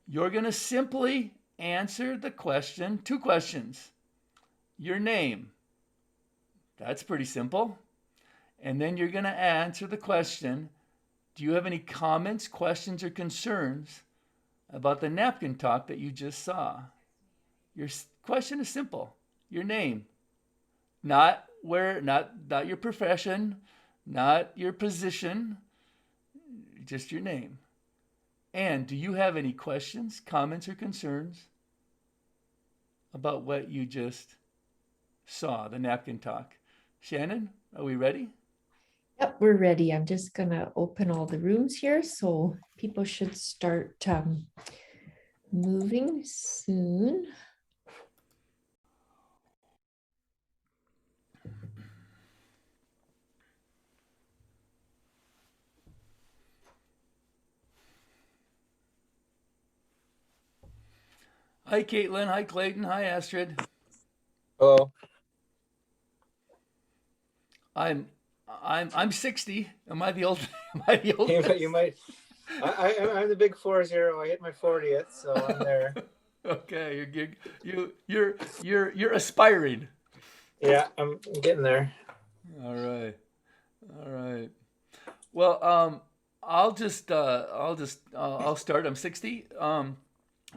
Speaker 7: You're going to simply answer the question, 2 questions. Your name. That's pretty simple. And then you're going to answer the question, do you have any comments, questions, or concerns about the napkin talk that you just saw? Your question is simple. Your name. Not your profession, not your position, just your name. And do you have any questions, comments, or concerns about what you just saw, the napkin talk? Shannon, Are we ready?
Speaker 6: Yep, we're ready. I'm just gonna open all the rooms here, so people should start moving soon.
Speaker 7: Hi, Caitlin. Hi, Clayton. Hi, Astrid.
Speaker 8: Hello.
Speaker 7: I'm 60. Am I the old? Am I the
Speaker 8: You
Speaker 7: oldest?
Speaker 8: might, you might. I'm the big 40. I hit my 40th, so I'm there.
Speaker 7: Okay, you're aspiring.
Speaker 8: Yeah, I'm getting there.
Speaker 7: All right, all right. Well, I'll start. I'm 60.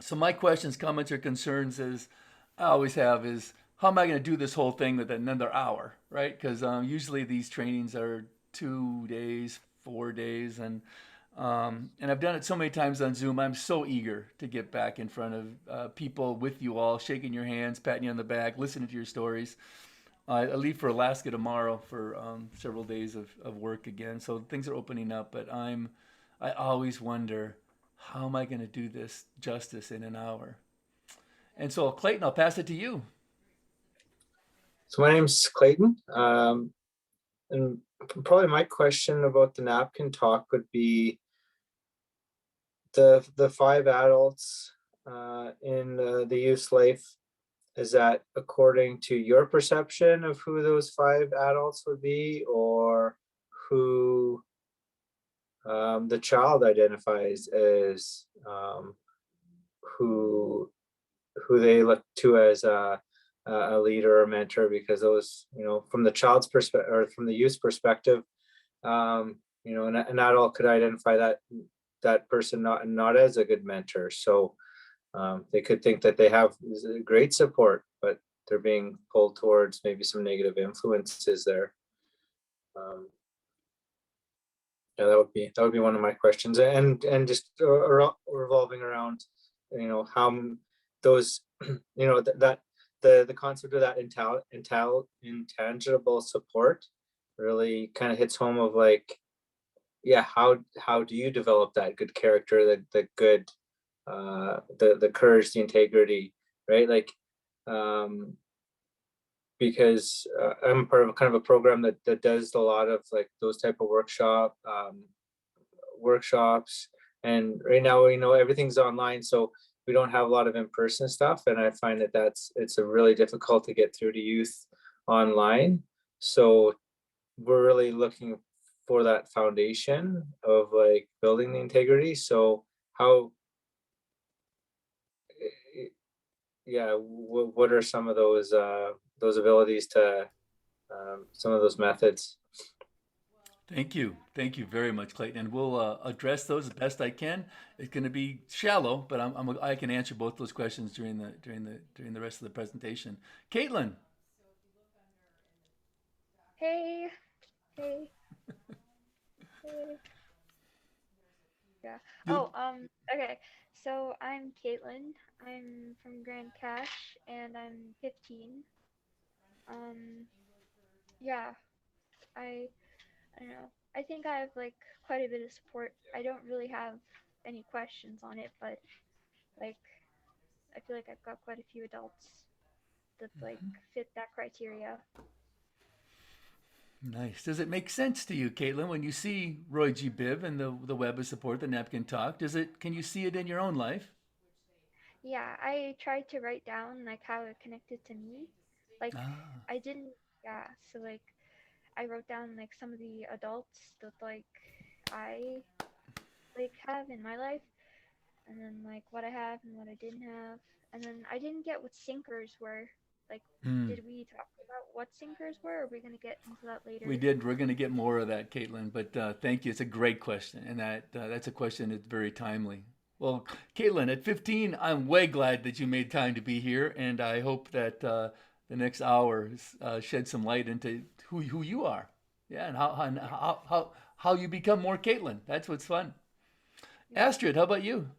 Speaker 7: So my questions, comments, or concerns is I always have is how am I going to do this whole thing with another hour, right? Because usually these trainings are 2 days, 4 days, and I've done it so many times on Zoom. I'm so eager to get back in front of people with you all, shaking your hands, patting you on the back, listening to your stories. I leave for Alaska tomorrow for several days of work again, so things are opening up. But I always wonder, how am I going to do this justice in an hour? And so, Clayton, I'll pass it to you.
Speaker 8: So my name's Clayton. And probably my question about the napkin talk would be the 5 adults in the youth life. Is that according to your perception of who those 5 adults would be, or who the child identifies as, who they look to as a leader or mentor? Because those, from the child's perspective or from the youth's perspective, an adult could identify that person not as a good mentor. So they could think that they have great support, but they're being pulled towards maybe some negative influences there. Yeah, that would be one of my questions, and just revolving around, how those, that the concept of that intangible support really kind of hits home of like, yeah, how do you develop that good character, the good, the courage, the integrity, right? Like, because I'm part of kind of a program that does a lot of like those type of workshops, and right now everything's online, so we don't have a lot of in-person stuff, and I find that it's a really difficult to get through to youth online. So we're really looking for that foundation of like building the integrity. So how, yeah, what are some of those abilities to, some of those methods?
Speaker 7: Thank you. Thank you very much, Clayton. And we'll address those as best I can. It's going to be shallow, but I can answer both those questions during the rest of the presentation. Caitlin.
Speaker 5: Hey, hey, hey. Yeah.
Speaker 7: You-
Speaker 5: Okay. So I'm Caitlin. I'm from Grand Cache and I'm 15. Um, yeah, I don't know. I think I have like quite a bit of support. I don't really have any questions on it, but like I feel like I've got quite a few adults that like fit that criteria.
Speaker 7: Nice. Does it make sense to you, Caitlin, when you see Roy G. Biv and the web of support, the Napkin Talk? Can you see it in your own life?
Speaker 5: Yeah, I tried to write down like how it connected to me. Like
Speaker 7: Ah.
Speaker 5: I didn't, yeah, so like I wrote down like some of the adults that like I like have in my life, and then like what I have and what I didn't have. And then I didn't get what sinkers were. Like,
Speaker 7: Hmm.
Speaker 5: did we talk about what sinkers were? Or are we gonna get into that
Speaker 7: We
Speaker 5: later?
Speaker 7: did. We're going to get more of that, Caitlin. But thank you. It's a great question, and that's a question that's very timely. Well, Caitlin, at 15, I'm way glad that you made time to be here, and I hope that the next hour shed some light into who you are, yeah, and how you become more Caitlin. That's what's fun. Astrid, how about you?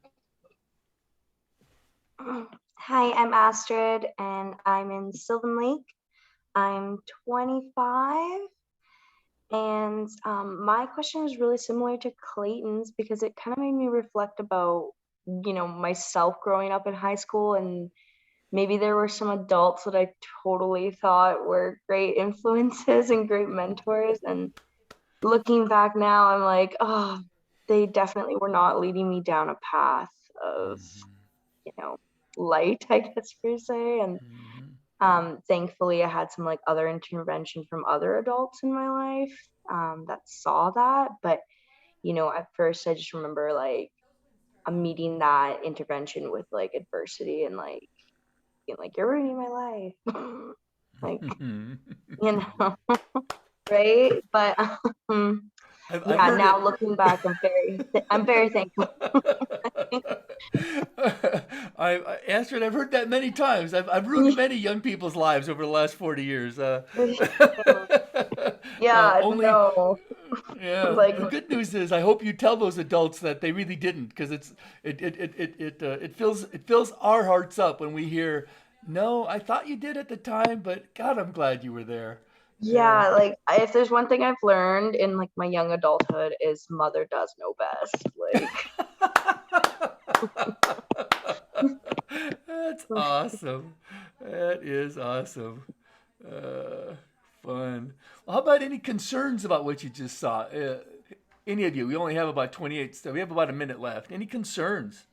Speaker 9: Hi, I'm Astrid and I'm in Sylvan Lake. I'm 25 And my question is really similar to Clayton's because it kind of made me reflect about, myself growing up in high school, and maybe there were some adults that I totally thought were great influences and great mentors. And looking back now, I'm like, oh, they definitely were not leading me down a path of, light, I guess per se. And thankfully I had some like other intervention from other adults in my life that saw that. But at first I just remember like I'm meeting that intervention with like adversity and like being like, you're ruining my life. Like, right? But
Speaker 7: I've
Speaker 9: yeah,
Speaker 7: heard
Speaker 9: now
Speaker 7: it.
Speaker 9: looking back, I'm very thankful.
Speaker 7: Astrid, I've heard that many times. I've ruined many young people's lives over the last 40 years.
Speaker 9: Yeah,
Speaker 7: Only,
Speaker 9: no,
Speaker 7: yeah.
Speaker 9: like,
Speaker 7: The good news is, I hope you tell those adults that they really didn't, because it fills our hearts up when we hear, no, I thought you did at the time, but God, I'm glad you were there.
Speaker 9: yeah, like if there's one thing I've learned in like my young adulthood is mother does know best.
Speaker 7: That's awesome. That is awesome. Uh, Fun. Well, how about any concerns about what you just saw? Any of you? We only have about 28. So we have about a minute left. Any concerns?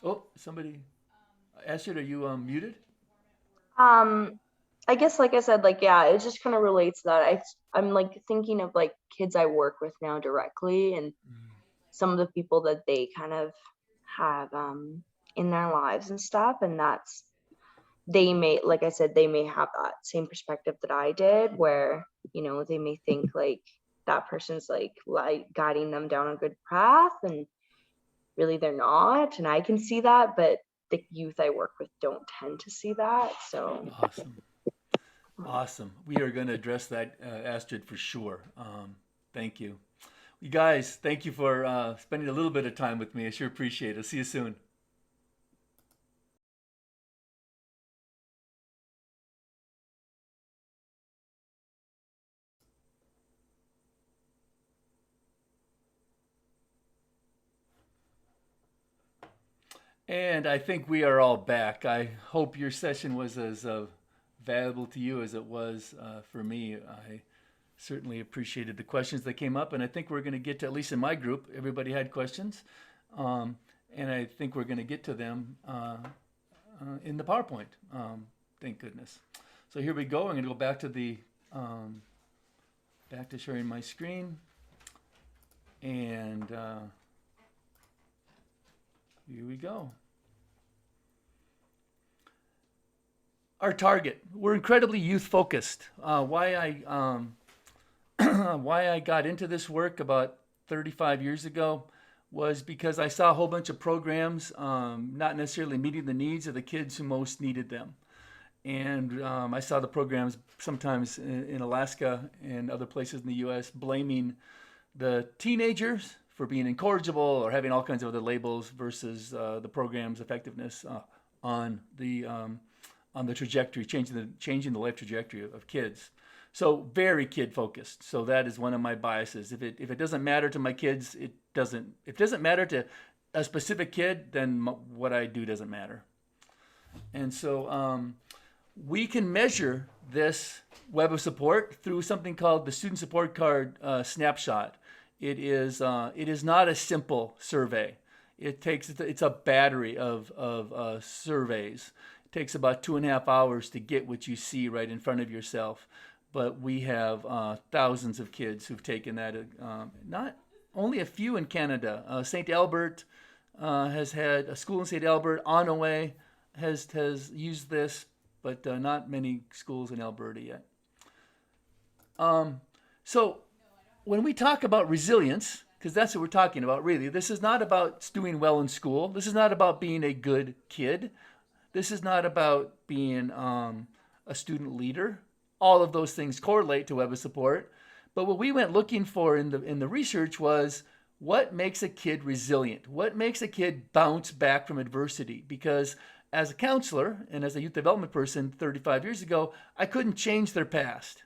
Speaker 7: Oh, somebody. Astrid, are you muted?
Speaker 9: I guess like I said, like yeah, it just kind of relates to that. I'm like thinking of like kids I work with now directly and some of the people that they kind of have in their lives and stuff. And that's they may, like I said, they may have that same perspective that I did, where they may think like that person's like guiding them down a good path, and really they're not. And I can see that, but the youth I work with don't tend to see that. So
Speaker 7: Awesome. Awesome. We are going to address that, Astrid, for sure. Thank you. You guys, thank you for spending a little bit of time with me. I sure appreciate it. I'll see you soon. And I think we are all back. I hope your session was as valuable to you as it was for me. I certainly appreciated the questions that came up, and I think we're going to get to, at least in my group, everybody had questions, and I think we're going to get to them in the PowerPoint. Thank goodness. So here we go. I'm going to go back to the back to sharing my screen, and here we go. Our target. We're incredibly youth focused. Why I got into this work about 35 years ago was because I saw a whole bunch of programs not necessarily meeting the needs of the kids who most needed them. And I saw the programs sometimes in Alaska and other places in the US blaming the teenagers for being incorrigible or having all kinds of other labels versus the program's effectiveness on the trajectory, changing the life trajectory of kids. So very kid focused. So that is one of my biases. If it doesn't matter to my kids, it doesn't. If it doesn't matter to a specific kid, then what I do doesn't matter. And so we can measure this web of support through something called the Student Support Card Snapshot. It is not a simple survey. It's a battery of surveys. It takes about 2.5 hours to get what you see right in front of yourself. But we have thousands of kids who've taken that. Not only a few in Canada. St. Albert has had a school in St. Albert. Onaway has used this, but not many schools in Alberta yet. So when we talk about resilience, because that's what we're talking about, really, this is not about doing well in school. This is not about being a good kid. This is not about being a student leader. All of those things correlate to web of support. But what we went looking for in the research was, What makes a kid resilient? What makes a kid bounce back from adversity? Because as a counselor and as a youth development person 35 years ago, I couldn't change their past.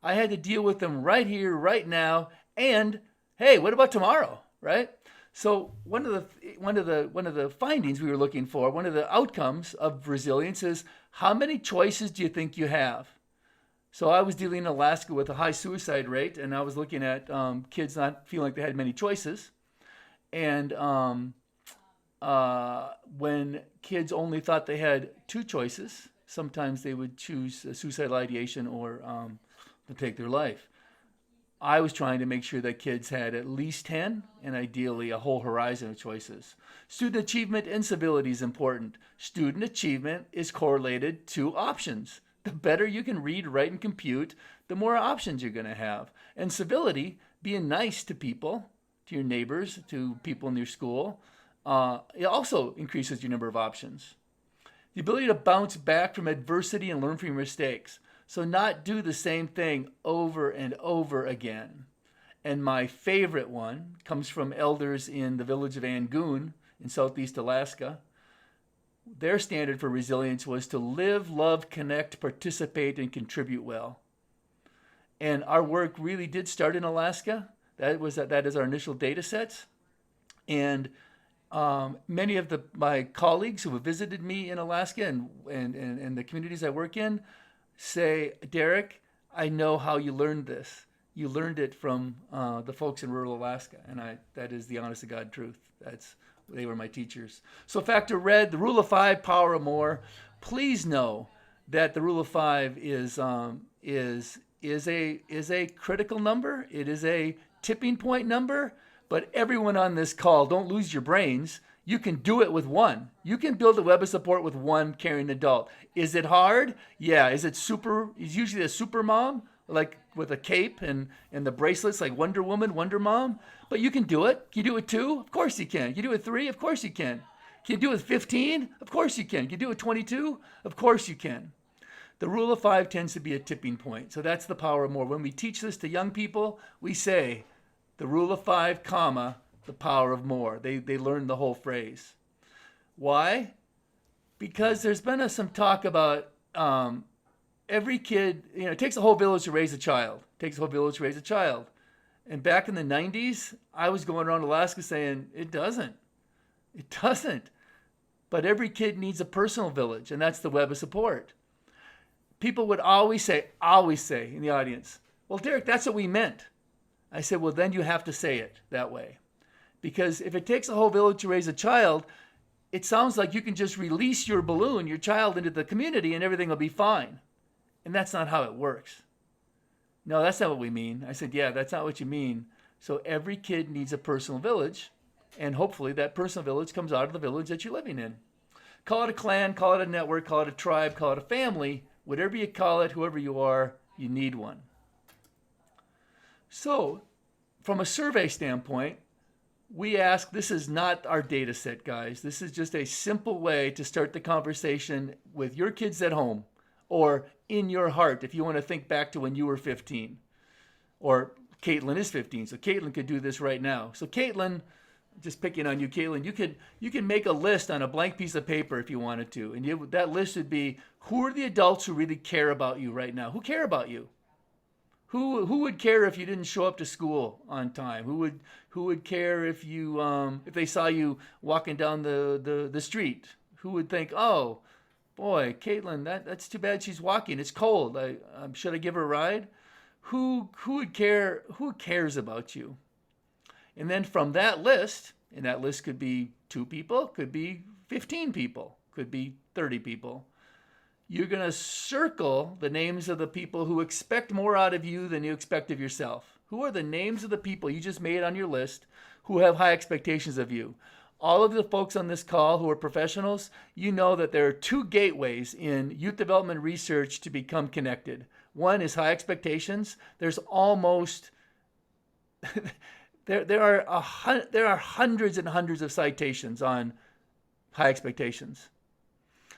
Speaker 7: I had to deal with them right here, right now, and hey, what about tomorrow, right? So one of the findings we were looking for, one of the outcomes of resilience is how many choices do you think you have? So I was dealing in Alaska with a high suicide rate, and I was looking at kids not feeling like they had many choices. And when kids only thought they had two choices, sometimes they would choose suicidal ideation or to take their life. I was trying to make sure that kids had at least 10 and ideally a whole horizon of choices. Student achievement and civility is important. Student achievement is correlated to options. The better you can read, write, and compute, the more options you're going to have. And civility, being nice to people, to your neighbors, to people in your school, it also increases your number of options. The ability to bounce back from adversity and learn from your mistakes. So not do the same thing over and over again. And my favorite one comes from elders in the village of Angoon in southeast Alaska. Their standard for resilience was to live, love, connect, participate, and contribute well. And our work really did start in Alaska. That is our initial data sets. And many of my colleagues who have visited me in Alaska and the communities I work in say, Derek, I know how you learned this. You learned it from the folks in rural Alaska. And that is the honest to God truth. They were my teachers. So factor red, the rule of 5, power of more. Please know that the rule of 5 is a critical number. It is a tipping point number. But everyone on this call, don't lose your brains. You can do it with one. You can build a web of support with one caring adult. Is it hard? Yeah. Is usually a super mom, like with a cape and the bracelets like Wonder Woman, Wonder Mom? But you can do it. Can you do it 2? Of course you can. Can you do it 3? Of course you can. Can you do it with 15? Of course you can. Can you do it with 22? Of course you can. The rule of 5 tends to be a tipping point. So that's the power of more. When we teach this to young people, we say the rule of 5, comma, the power of more. They learn the whole phrase. Why? Because there's been some talk about every kid, it takes a whole village to raise a child. It takes a whole village to raise a child. And back in the 90s, I was going around Alaska saying, it doesn't. It doesn't. But every kid needs a personal village, and that's the web of support. People would always say in the audience, well, Derek, that's what we meant. I said, well, then you have to say it that way. Because if it takes a whole village to raise a child, it sounds like you can just release your balloon, your child, into the community and everything will be fine. And that's not how it works. No, that's not what we mean. I said, yeah, that's not what you mean. So every kid needs a personal village, and hopefully that personal village comes out of the village that you're living in. Call it a clan, call it a network, call it a tribe, call it a family. Whatever you call it, whoever you are, you need one. So from a survey standpoint, we ask, this is not our data set, guys. This is just a simple way to start the conversation with your kids at home or in your heart if you want to think back to when you were 15. Or Caitlin is 15, so Caitlin could do this right now. So Caitlin, just picking on you, Caitlin, you can make a list on a blank piece of paper if you wanted to. And that list would be, who are the adults who really care about you right now? Who care about you? Who would care if you didn't show up to school on time? Who would care if if they saw you walking down the street? Who would think, oh boy, Caitlin, that's too bad she's walking. It's cold. Should I give her a ride? Who would care? Who cares about you? And then from that list, and that list could be 2 people, could be 15 people, could be 30 people. You're going to circle the names of the people who expect more out of you than you expect of yourself. Who are the names of the people you just made on your list who have high expectations of you? All of the folks on this call who are professionals, you know that there are 2 gateways in youth development research to become connected. One is high expectations. There's almost, there are hundreds and hundreds of citations on high expectations.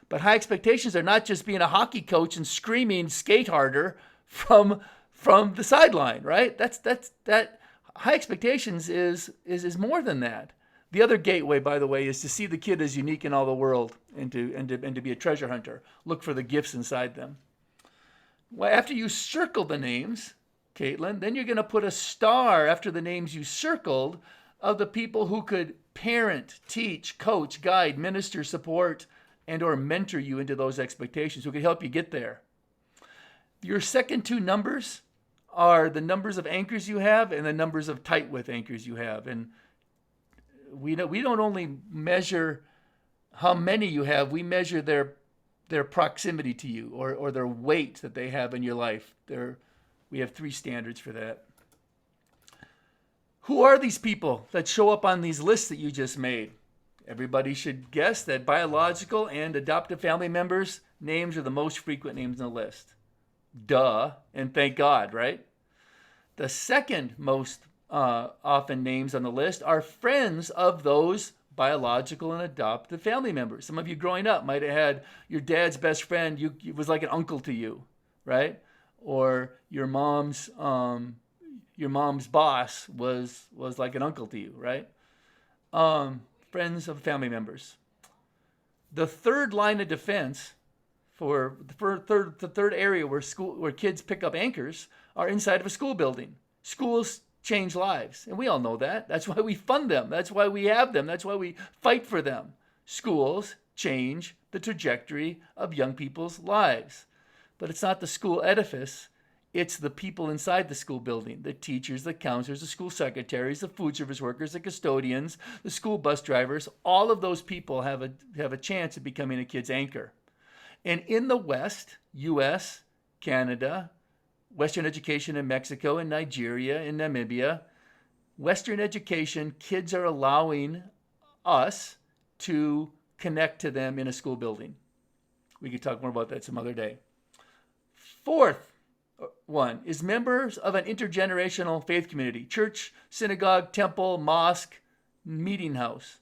Speaker 7: But high expectations are not just being a hockey coach and screaming skate harder from the sideline, right? That High expectations is more than that. The other gateway, by the way, is to see the kid as unique in all the world and to be a treasure hunter. Look for the gifts inside them. Well, after you circle the names, Caitlin, then you're going to put a star after the names you circled of the people who could parent, teach, coach, guide, minister, support, and or mentor you into those expectations, who could help you get there. Your second two numbers are the numbers of anchors you have and the numbers of tight width anchors you have. And we don't only measure how many you have, we measure their proximity to you or their weight that they have in your life. We have 3 standards for that. Who are these people that show up on these lists that you just made? Everybody should guess that biological and adoptive family members' names are the most frequent names on the list. Duh, and thank God, right? The second most often names on the list are friends of those biological and adoptive family members. Some of you growing up might have had your dad's best friend, was like an uncle to you, right? Or your mom's boss was like an uncle to you, right? Friends of family members. The third line of defense for the third area where kids pick up anchors are inside of a school building. Schools change lives, and we all know that. That's why we fund them. That's why we have them. That's why we fight for them. Schools change the trajectory of young people's lives. But it's not the school edifice. It's the people inside the school building, the teachers, the counselors, the school secretaries, the food service workers, the custodians, the school bus drivers. All of those people have a chance of becoming a kid's anchor. And in the West, US, Canada, Western education in Mexico and Nigeria and Namibia, Western education, kids are allowing us to connect to them in a school building. We could talk more about that some other day. Fourth one is members of an intergenerational faith community, church, synagogue, temple, mosque, meeting house.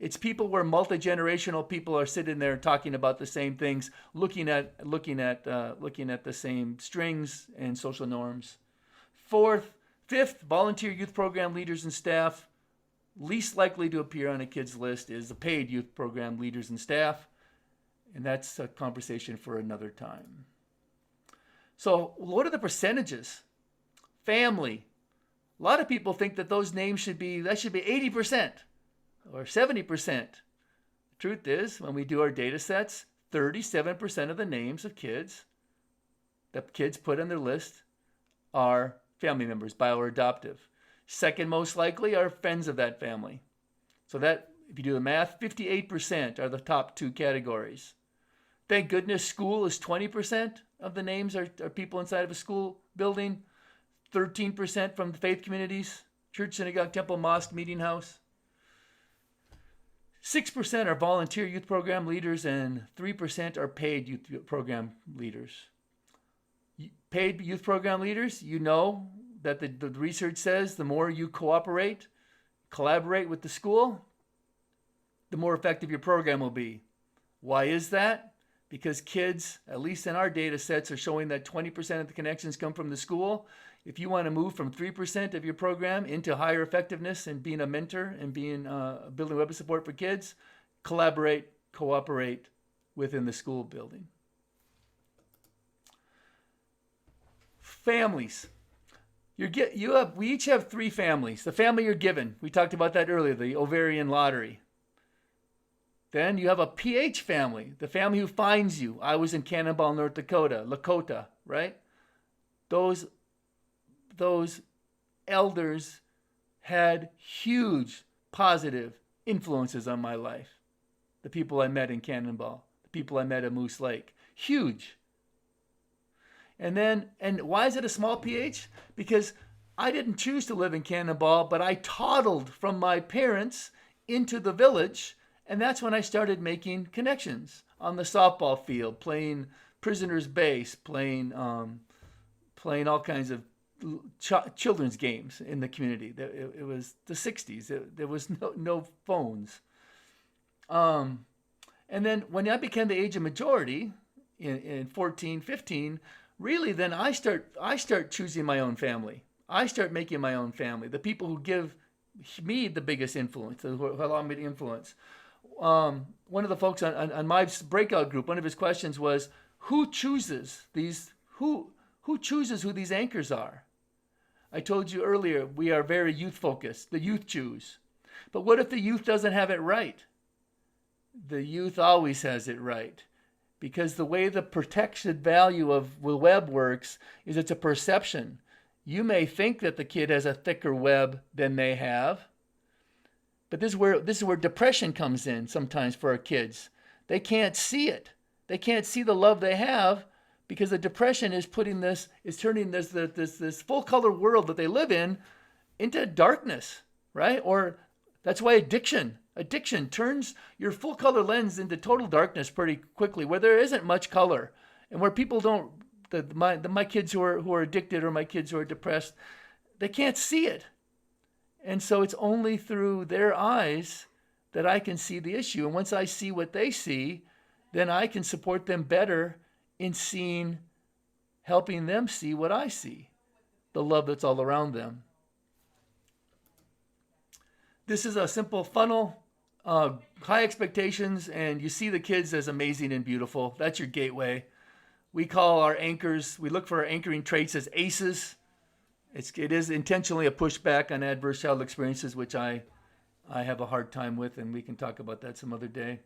Speaker 7: It's people where multi-generational people are sitting there talking about the same things, looking at the same strings and social norms. Fifth, volunteer youth program leaders and staff. Least likely to appear on a kid's list is the paid youth program leaders and staff, and that's a conversation for another time. So, what are the percentages? Family. A lot of people think that those names should be 80%. Or 70%. The truth is, when we do our data sets, 37% of the names of kids that kids put on their list are family members, bio or adoptive. Second most likely are friends of that family. So that, if you do the math, 58% are the top 2 categories. Thank goodness school is 20% of the names are people inside of a school building, 13% from the faith communities, church, synagogue, temple, mosque, meeting house. 6% are volunteer youth program leaders and 3% are paid youth program leaders. Paid youth program leaders, you know that the research says the more you collaborate with the school, the more effective your program will be. Why is that? Because kids, at least in our data sets, are showing that 20% of the connections come from the school. If you want to move from 3% of your program into higher effectiveness and being a mentor and being building web support for kids, cooperate within the school building. Families. We each have 3 families. The family you're given. We talked about that earlier, the ovarian lottery. Then you have a PH family, the family who finds you. I was in Cannonball, North Dakota, Lakota, right? Those elders had huge positive influences on my life. The people I met in Cannonball, the people I met at Moose Lake, huge. And why is it a small PH? Because I didn't choose to live in Cannonball, but I toddled from my parents into the village, and that's when I started making connections on the softball field, playing prisoner's base, playing all kinds of children's games in the community. It was the 60s. There was no phones. And then when I became the age of majority in 14, 15, really then I start choosing my own family. I start making my own family. The people who give me the biggest influence, who allow me to influence. One of the folks on my breakout group, one of his questions was, who chooses who chooses who these anchors are? I told you earlier, we are very youth focused. The youth choose. But what if the youth doesn't have it right? The youth always has it right. Because the way the protection value of the web works is it's a perception. You may think that the kid has a thicker web than they have. But this is where depression comes in sometimes for our kids. They can't see it. They can't see the love they have because the depression is turning this full color world that they live in into darkness, right? Or that's why addiction turns your full color lens into total darkness pretty quickly, where there isn't much color, and where people don't. My kids who are addicted or my kids who are depressed, they can't see it, and so it's only through their eyes that I can see the issue. And once I see what they see, then I can support them better in helping them see what I see, the love that's all around them. This is a simple funnel, high expectations, and you see the kids as amazing and beautiful. That's your gateway. We call our anchors, we look for our anchoring traits as ACEs. It is intentionally a pushback on adverse childhood experiences, which I have a hard time with, and we can talk about that some other day.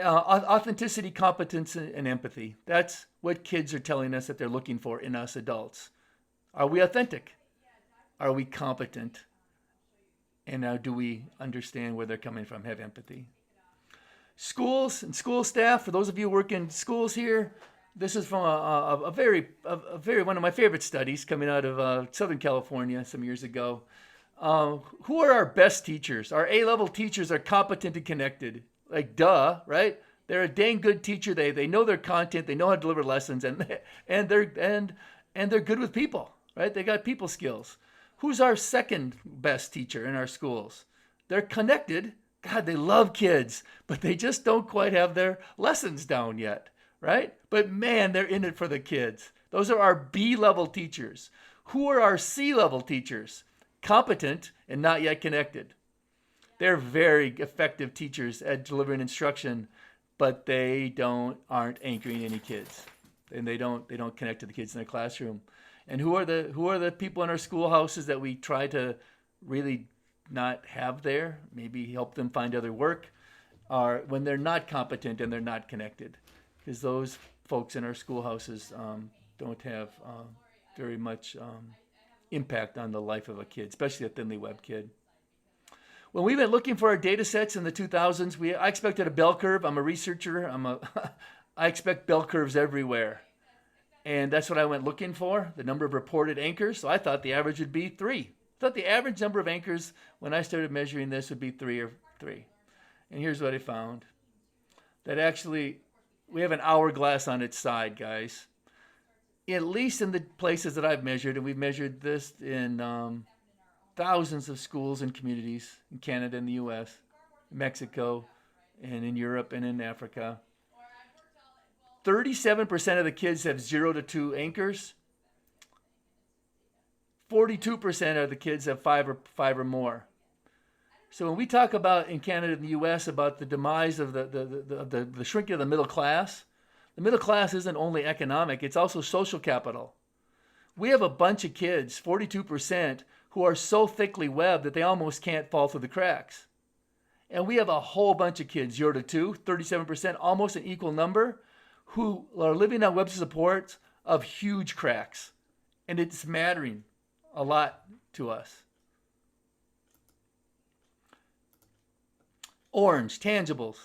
Speaker 7: Authenticity, competence, and empathy. That's what kids are telling us that they're looking for in us adults. Are we authentic? Are we competent? And do we understand where they're coming from, have empathy? Schools and school staff, for those of you who work in schools here, this is from a very one of my favorite studies coming out of Southern California some years ago. Who are our best teachers? Our A-level teachers are competent and connected. Like, duh, right? They're a dang good teacher. They know their content. They know how to deliver lessons, and they're good with people, right? They got people skills. Who's our second best teacher in our schools? They're connected. God, they love kids, but they just don't quite have their lessons down yet, right? But man, they're in it for the kids. Those are our B-level teachers. Who are our C-level teachers? Competent and not yet connected. They're very effective teachers at delivering instruction, but they aren't anchoring any kids, and they don't connect to the kids in their classroom. And who are the people in our schoolhouses that we try to really not have there? Maybe help them find other work, are when they're not competent and they're not connected, because those folks in our schoolhouses don't have very much impact on the life of a kid, especially a thinly webbed kid. When we went looking for our data sets in the 2000s, I expected a bell curve. I'm a researcher. I expect bell curves everywhere. And that's what I went looking for, the number of reported anchors. So I thought the average would be 3. I thought the average number of anchors when I started measuring this would be 3. And here's what I found. That actually, we have an hourglass on its side, guys. At least in the places that I've measured, and we've measured this in thousands of schools and communities in Canada and the US, Mexico, and in Europe and in Africa. 37% of the kids have 0 to 2 anchors. 42% of the kids have 5 or more. So when we talk about in Canada and the US about the demise of the shrinking of the middle class isn't only economic, it's also social capital. We have a bunch of kids, 42%, who are so thickly webbed that they almost can't fall through the cracks. And we have a whole bunch of kids, 0 to 2, 37%, almost an equal number, who are living on web supports of huge cracks. And it's mattering a lot to us. Orange, tangibles.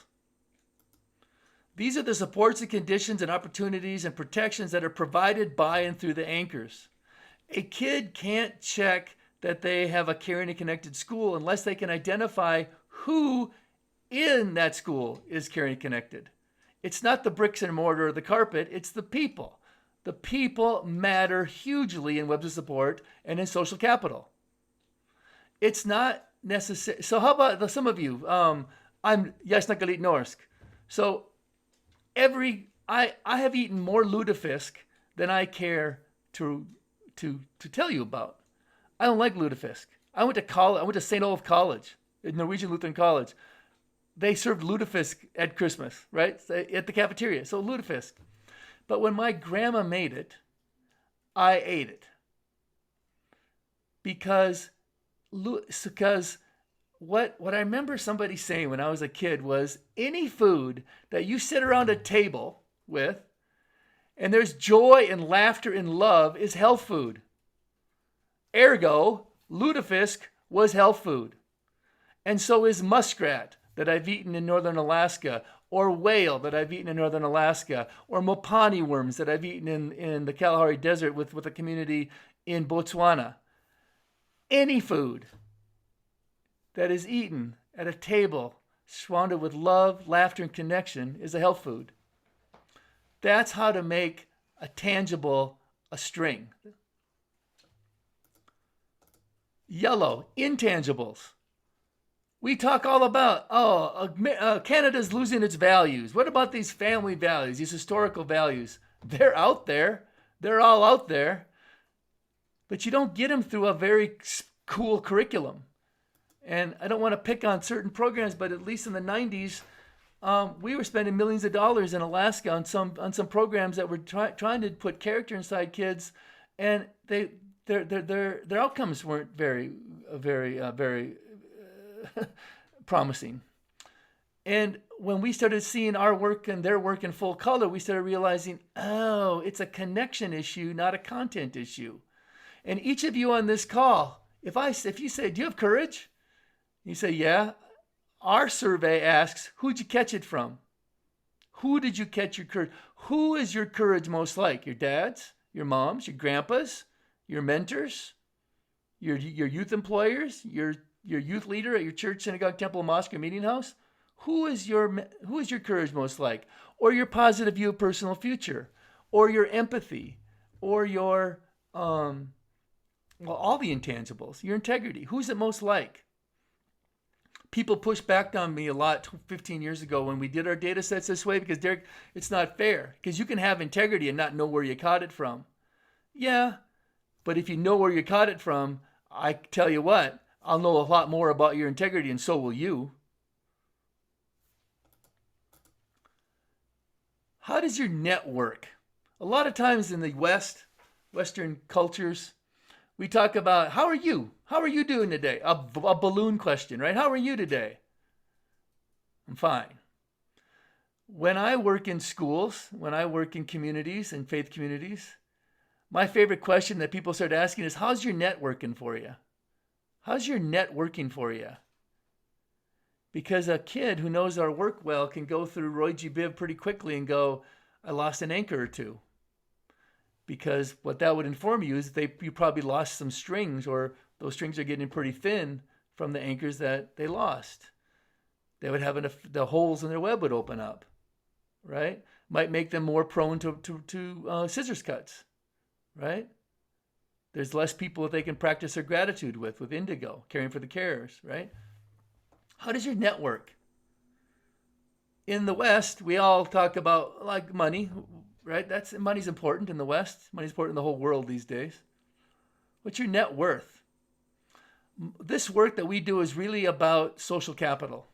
Speaker 7: These are the supports and conditions and opportunities and protections that are provided by and through the anchors. A kid can't check that they have a caring and connected school unless they can identify who in that school is caring and connected. It's not the bricks and mortar or the carpet, it's the people. The people matter hugely in web of support and in social capital. It's not necessary. So how about some of you? I'm Jasnakalit Norsk. So I have eaten more lutefisk than I care to tell you about. I don't like lutefisk. I went to college. I went to St. Olaf College, Norwegian Lutheran College. They served lutefisk at Christmas, right? At the cafeteria. So lutefisk. But when my grandma made it, I ate it. Because what I remember somebody saying when I was a kid was any food that you sit around a table with and there's joy and laughter and love is health food. Ergo, lutefisk was health food. And so is muskrat that I've eaten in northern Alaska, or whale that I've eaten in northern Alaska, or mopani worms that I've eaten in the Kalahari Desert with a community in Botswana. Any food that is eaten at a table surrounded with love, laughter, and connection is a health food. That's how to make a tangible a string. Yellow, intangibles. We talk all about, Canada's losing its values. What about these family values, these historical values? They're out there. They're all out there. But you don't get them through a very cool curriculum. And I don't want to pick on certain programs, but at least in the 90s, we were spending millions of dollars in Alaska on some programs that were trying to put character inside kids, and their outcomes weren't very promising. And when we started seeing our work and their work in full color, we started realizing, oh, it's a connection issue, not a content issue. And each of you on this call, if you say, do you have courage? You say, yeah. Our survey asks, who'd you catch it from? Who did you catch your courage? Who is your courage most like? Your dads, your moms, your grandpas, your mentors, your youth employers, your youth leader at your church, synagogue, temple, mosque, or meeting house? Who is your courage most like? Or your positive view of personal future? Or your empathy? Or your, all the intangibles, your integrity. Who's it most like? People pushed back on me a lot 15 years ago when we did our data sets this way because, Derek, it's not fair. Because you can have integrity and not know where you caught it from. Yeah, but if you know where you caught it from, I tell you what, I'll know a lot more about your integrity, and so will you. How does your net work? A lot of times in the Western cultures, we talk about, how are you? How are you doing today? A balloon question, right? How are you today? I'm fine. When I work in schools, when I work in communities and faith communities, my favorite question that people start asking is, how's your net working for you? How's your net working for you? Because a kid who knows our work well can go through Roy G. Biv pretty quickly and go, I lost an anchor or two. Because what that would inform you is you probably lost some strings, or those strings are getting pretty thin from the anchors that they lost. They would have the holes in their web would open up, right? Might make them more prone to scissors cuts, right? There's less people that they can practice their gratitude with indigo, caring for the carers, right? How does your network? In the West, we all talk about like money, right? Money's important in the West. Money's important in the whole world these days. What's your net worth? This work that we do is really about social capital.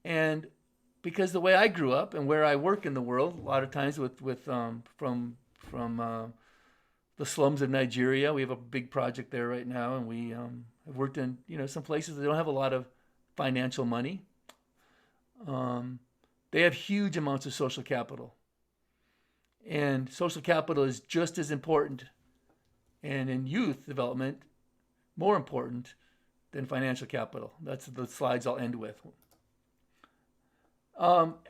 Speaker 7: And because the way I grew up and where I work in the world, a lot of times from the slums of Nigeria, we have a big project there right now, and we have worked in some places that don't have a lot of financial money. They have huge amounts of social capital. And social capital is just as important, and in youth development, more important than financial capital. That's the slides I'll end with.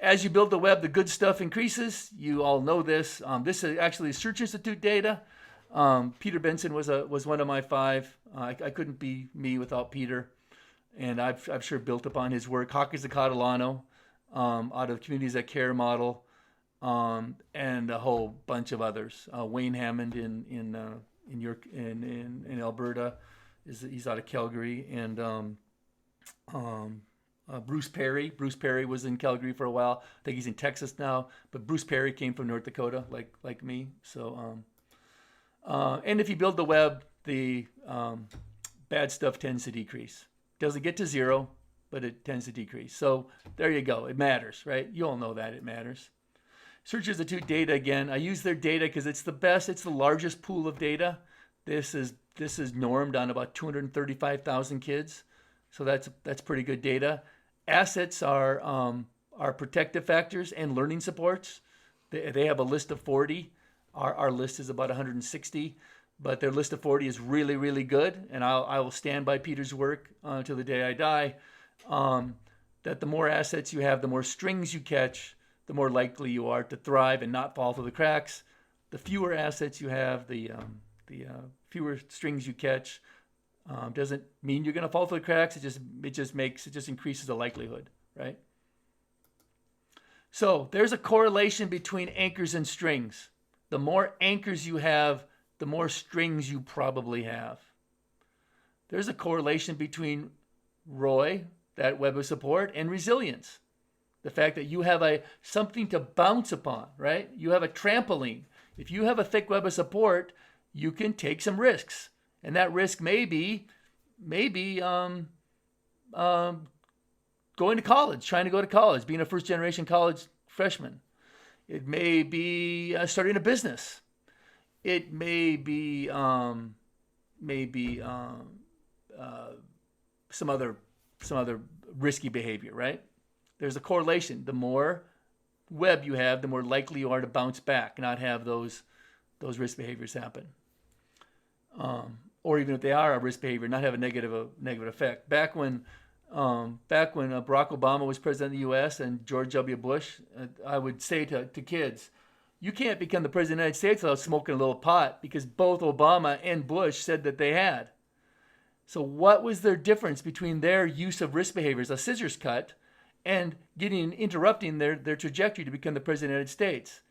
Speaker 7: As you build the web, the good stuff increases. You all know this. This is actually Search Institute data. Peter Benson was one of my 5. I couldn't be me without Peter, and I've sure built upon his work. Hawkins and Catalano, out of Communities That Care model. And a whole bunch of others. Wayne Hammond in Alberta, he's out of Calgary, and Bruce Perry. Bruce Perry was in Calgary for a while. I think he's in Texas now, but Bruce Perry came from North Dakota, like me. So, and if you build the web, the bad stuff tends to decrease. Doesn't get to zero, but it tends to decrease. So there you go. It matters, right? You all know that it matters. Search Institute data again. I use their data because it's the best. It's the largest pool of data. This is normed on about 235,000 kids. So that's pretty good data. Assets are protective factors and learning supports. They have a list of 40. Our list is about 160, but their list of 40 is really, really good. And I will stand by Peter's work until the day I die, that the more assets you have, the more strings you catch, the more likely you are to thrive and not fall through the cracks. The fewer assets you have, the fewer strings you catch. Doesn't mean you're going to fall through the cracks. It just increases the likelihood, right? So there's a correlation between anchors and strings. The more anchors you have, the more strings you probably have. There's a correlation between ROI, that web of support, and resilience. The fact that you have something to bounce upon, right? You have a trampoline. If you have a thick web of support, you can take some risks. And that risk may be going to college, trying to go to college, being a first generation college freshman. It may be starting a business. It may be some other risky behavior, right? There's a correlation. The more web you have, the more likely you are to bounce back, not have those risk behaviors happen. Or even if they are a risk behavior, not have a negative effect. Back when Barack Obama was president of the U.S. and George W. Bush, I would say to kids, you can't become the president of the United States without smoking a little pot, because both Obama and Bush said that they had. So what was their difference between their use of risk behaviors, a scissors cut, and interrupting their trajectory to become the president of the United States?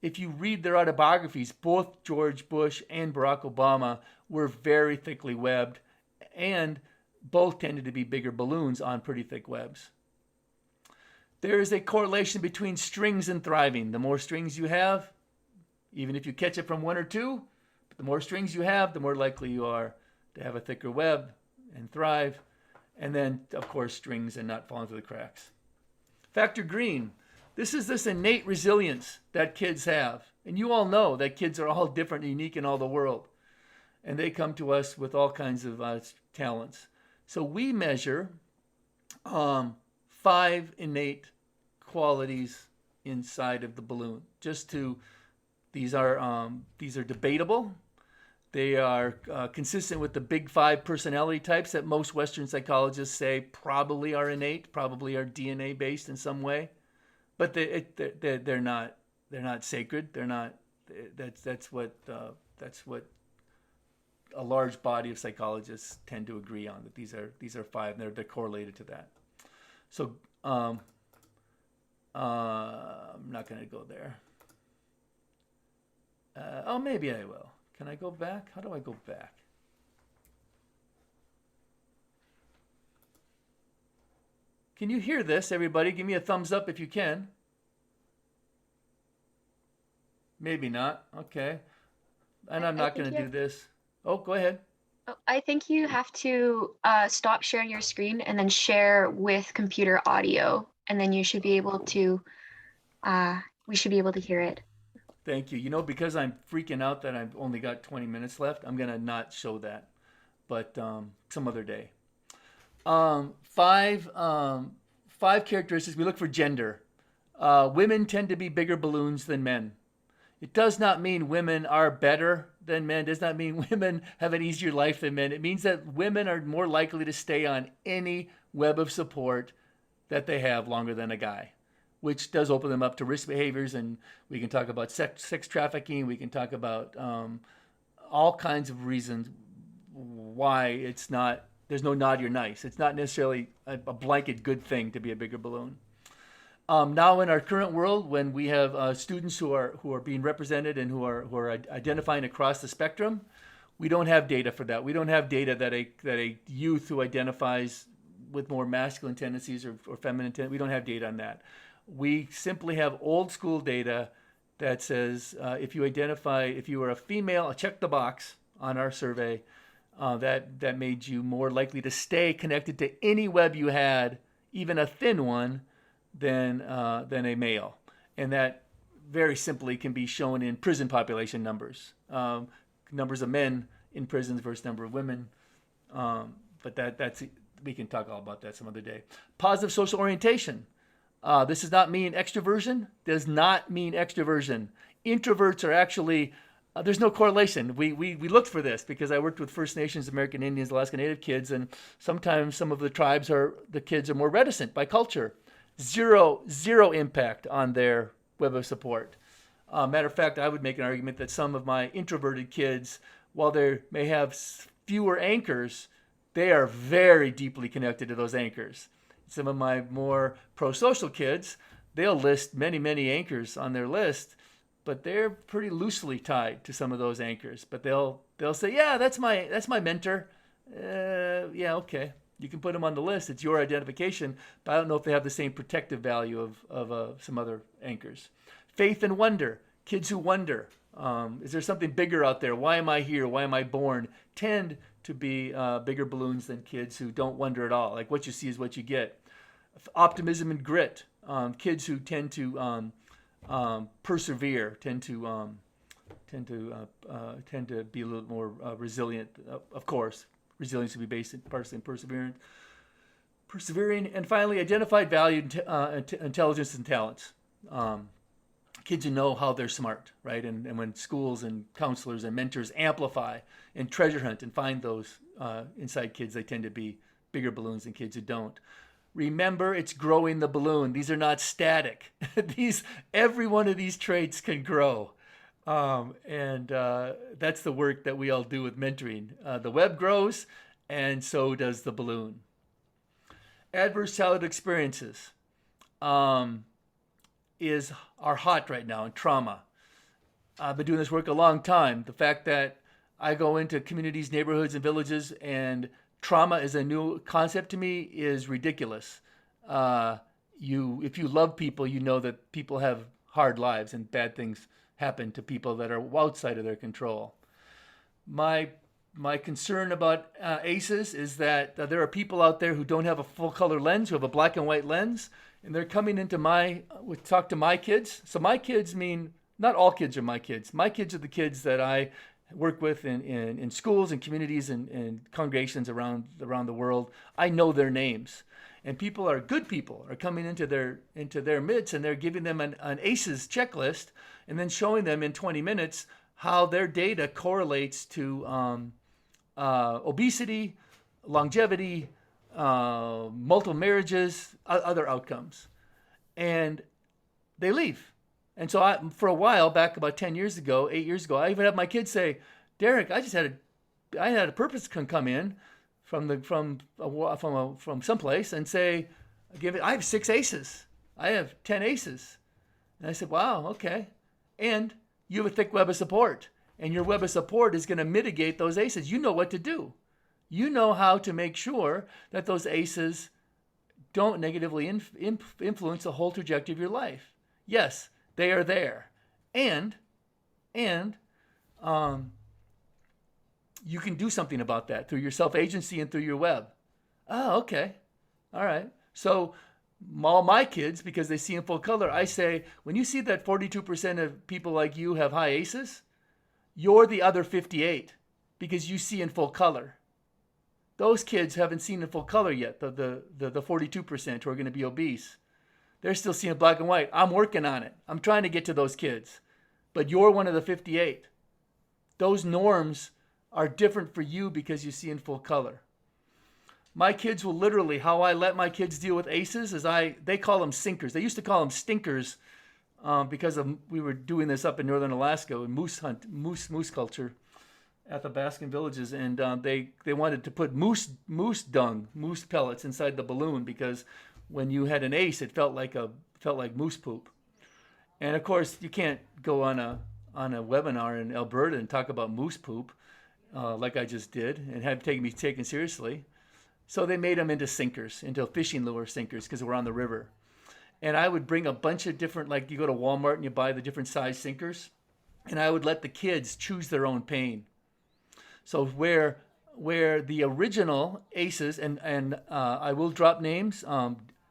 Speaker 7: If you read their autobiographies, both George Bush and Barack Obama were very thickly webbed, and both tended to be bigger balloons on pretty thick webs. There is a correlation between strings and thriving. The more strings you have, even if you catch it from one or two, the more strings you have, the more likely you are to have a thicker web and thrive. And then, of course, strings and not falling through the cracks. Factor green. This is this innate resilience that kids have. And you all know that kids are all different and unique in all the world. And they come to us with all kinds of talents. So we measure 5 innate qualities inside of the balloon. These are debatable. They are consistent with the big 5 personality types that most Western psychologists say probably are innate, probably are DNA based in some way. But they're not sacred. They're not. That's what a large body of psychologists tend to agree on, that these are 5, and they're correlated to that. So I'm not going to go there. Maybe I will. Can I go back? How do I go back? Can you hear this, everybody? Give me a thumbs up if you can. Maybe not. Okay. And I'm not going to do this. Oh, go ahead.
Speaker 10: I think you have to stop sharing your screen and then share with computer audio, and then you should be able to, we should be able to hear it.
Speaker 7: Thank you. Because I'm freaking out that I've only got 20 minutes left, I'm going to not show that, but some other day. 5 characteristics. We look for gender. Women tend to be bigger balloons than men. It does not mean women are better than men. It does not mean women have an easier life than men. It means that women are more likely to stay on any web of support that they have longer than a guy, which does open them up to risk behaviors. And we can talk about sex trafficking. We can talk about all kinds of reasons why there's no naughty or nice. It's not necessarily a blanket good thing to be a bigger balloon. Now in our current world, when we have students who are being represented and who are identifying across the spectrum, we don't have data for that. We don't have data that a youth who identifies with more masculine tendencies or feminine tendencies, we don't have data on that. We simply have old school data that says if you are a female, check the box on our survey. that made you more likely to stay connected to any web you had, even a thin one, than a male. And that very simply can be shown in prison population numbers, numbers of men in prisons versus number of women. But that's we can talk all about that some other day. Positive social orientation. This does not mean extroversion. Does not mean extroversion. Introverts are actually there's no correlation. We looked for this because I worked with First Nations, American Indians, Alaska Native kids, and sometimes some of the tribes the kids are more reticent by culture. Zero impact on their web of support. Matter of fact, I would make an argument that some of my introverted kids, while they may have fewer anchors, they are very deeply connected to those anchors. Some of my more pro-social kids, they'll list many anchors on their list, but they're pretty loosely tied to some of those anchors. But they'll say, yeah, that's my mentor. Yeah, okay. You can put them on the list. It's your identification, but I don't know if they have the same protective value of some other anchors. Faith and wonder. Kids who wonder. Is there something bigger out there? Why am I here? Why am I born? Tend to be bigger balloons than kids who don't wonder at all. Like what you see is what you get. Optimism and grit. Kids who tend to persevere, tend to be a little more resilient. Of course, resilience to be based partially in persevering, and finally, identified value, intelligence, and talents. Kids who know how they're smart, right? And when schools and counselors and mentors amplify and treasure hunt and find those inside kids, they tend to be bigger balloons than kids who don't. Remember, it's growing the balloon. These are not static. Every one of these traits can grow. And that's the work that we all do with mentoring. The web grows, and so does the balloon. Adverse childhood experiences are hot right now, and trauma. I've been doing this work a long time. The fact that I go into communities, neighborhoods, and villages, and trauma is a new concept to me is ridiculous. If you love people, you know that people have hard lives and bad things happen to people that are outside of their control. My concern about ACEs is that there are people out there who don't have a full color lens, who have a black and white lens, and they're coming into talk to my kids. So my kids mean, not all kids are my kids. My kids are the kids that I work with in schools and communities and congregations around the world. I know their names. And good people are coming into their midst, and they're giving them an ACEs checklist and then showing them in 20 minutes how their data correlates to obesity, longevity, multiple marriages, other outcomes. And they leave. And so for a while, back about 8 years ago, I even had my kids say, Derek, I had a purpose come in from someplace and say, I have 6 ACEs. I have 10 ACEs. And I said, wow, okay. And you have a thick web of support. And your web of support is going to mitigate those ACEs. You know what to do. You know how to make sure that those ACEs don't negatively influence the whole trajectory of your life. Yes, they are there. And you can do something about that through your self-agency and through your web. Oh, okay. All right. So all my kids, because they see in full color, I say, when you see that 42% of people like you have high ACEs, you're the other 58 because you see in full color. Those kids haven't seen in full color yet, the 42% who are going to be obese. They're still seeing black and white. I'm working on it. I'm trying to get to those kids. But you're one of the 58. Those norms are different for you because you see in full color. My kids will literally, how I let my kids deal with ACEs is they call them sinkers. They used to call them stinkers because we were doing this up in northern Alaska with moose culture at the Baskin villages, and they wanted to put moose pellets inside the balloon because when you had an ACE, it felt like moose poop. And of course, you can't go on a webinar in Alberta and talk about moose poop like I just did and have me taken seriously. So they made them into sinkers, into fishing lure sinkers, because we're on the river. And I would bring a bunch of different, like you go to Walmart and you buy the different size sinkers, and I would let the kids choose their own pain. So where where the original ACEs, and I will drop names.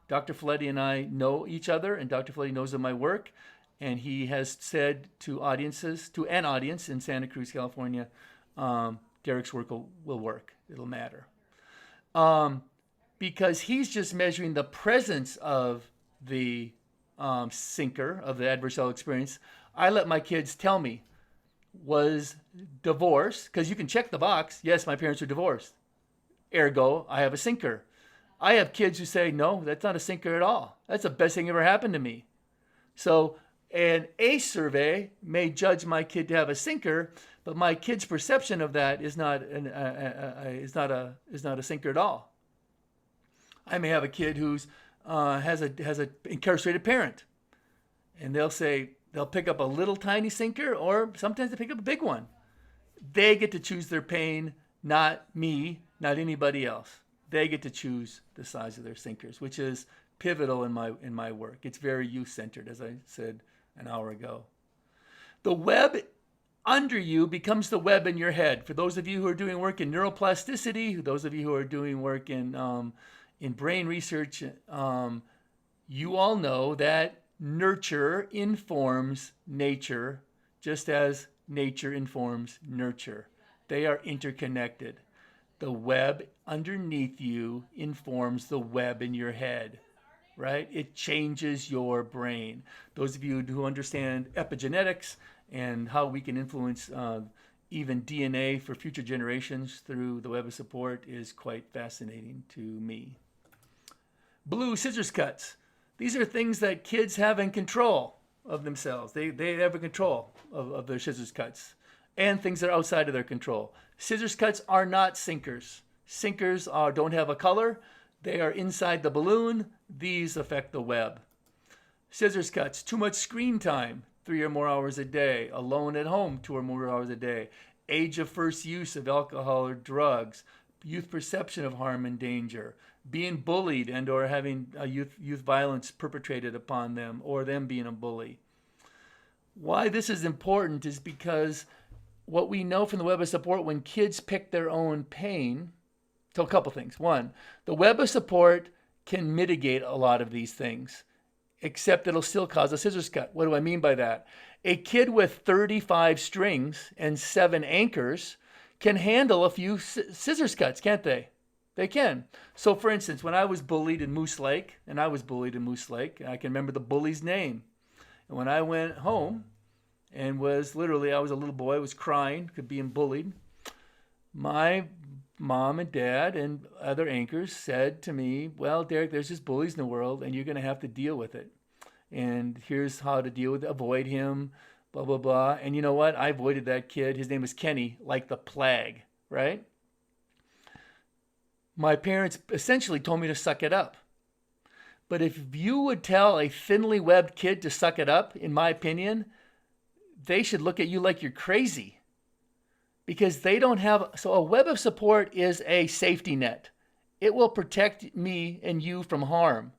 Speaker 7: Dr. Folletti and I know each other, and Dr. Folletti knows of my work, and he has said to audiences, to an audience in Santa Cruz, California, Derek's work will work. It'll matter. Because he's just measuring the presence of the sinker, of the adverse cell experience. I let my kids tell me, was divorce, because you can check the box, yes, my parents are divorced. Ergo, I have a sinker. I have kids who say, no, that's not a sinker at all. That's the best thing ever happened to me. So an ACE survey may judge my kid to have a sinker, but my kid's perception of that is not a sinker at all. I may have a kid who's has a incarcerated parent, and they'll pick up a little tiny sinker, or sometimes they pick up a big one. They get to choose their pain, not me, not anybody else. They get to choose the size of their sinkers, which is pivotal in my work. It's very youth-centered, as I said an hour ago. The web under you becomes the web in your head. For those of you who are doing work in neuroplasticity, those of you who are doing work in brain research, you all know that nurture informs nature, just as nature informs nurture. They are interconnected. The web underneath you informs the web in your head, right? It changes your brain. Those of you who understand epigenetics and how we can influence even DNA for future generations through the web of support is quite fascinating to me. Blue scissors cuts. These are things that kids have in control of themselves. They have a control of their scissors cuts, and things that are outside of their control. Scissors cuts are not sinkers. Sinkers don't have a color. They are inside the balloon. These affect the web. Scissors cuts, too much screen time, 3 or more hours a day. Alone at home, 2 or more hours a day. Age of first use of alcohol or drugs. Youth perception of harm and danger. Being bullied and or having youth violence perpetrated upon them, or them being a bully. Why this is important is because what we know from the web of support, when kids pick their own pain, so a couple things. One, the web of support can mitigate a lot of these things, except it'll still cause a scissors cut. What do I mean by that? A kid with 35 strings and 7 anchors can handle a few scissors cuts, can't they? They can. So for instance, when I was bullied in Moose Lake, I can remember the bully's name. And when I went home and I was a little boy, was crying, being bullied, my mom and dad and other anchors said to me, well, Derek, there's just bullies in the world and you're going to have to deal with it. And here's how to deal with it, avoid him, blah, blah, blah. And you know what? I avoided that kid. His name was Kenny, like the plague, right? My parents essentially told me to suck it up. But if you would tell a thinly webbed kid to suck it up, in my opinion, they should look at you like you're crazy. Because they don't have, so a web of support is a safety net. It will protect me and you from harm.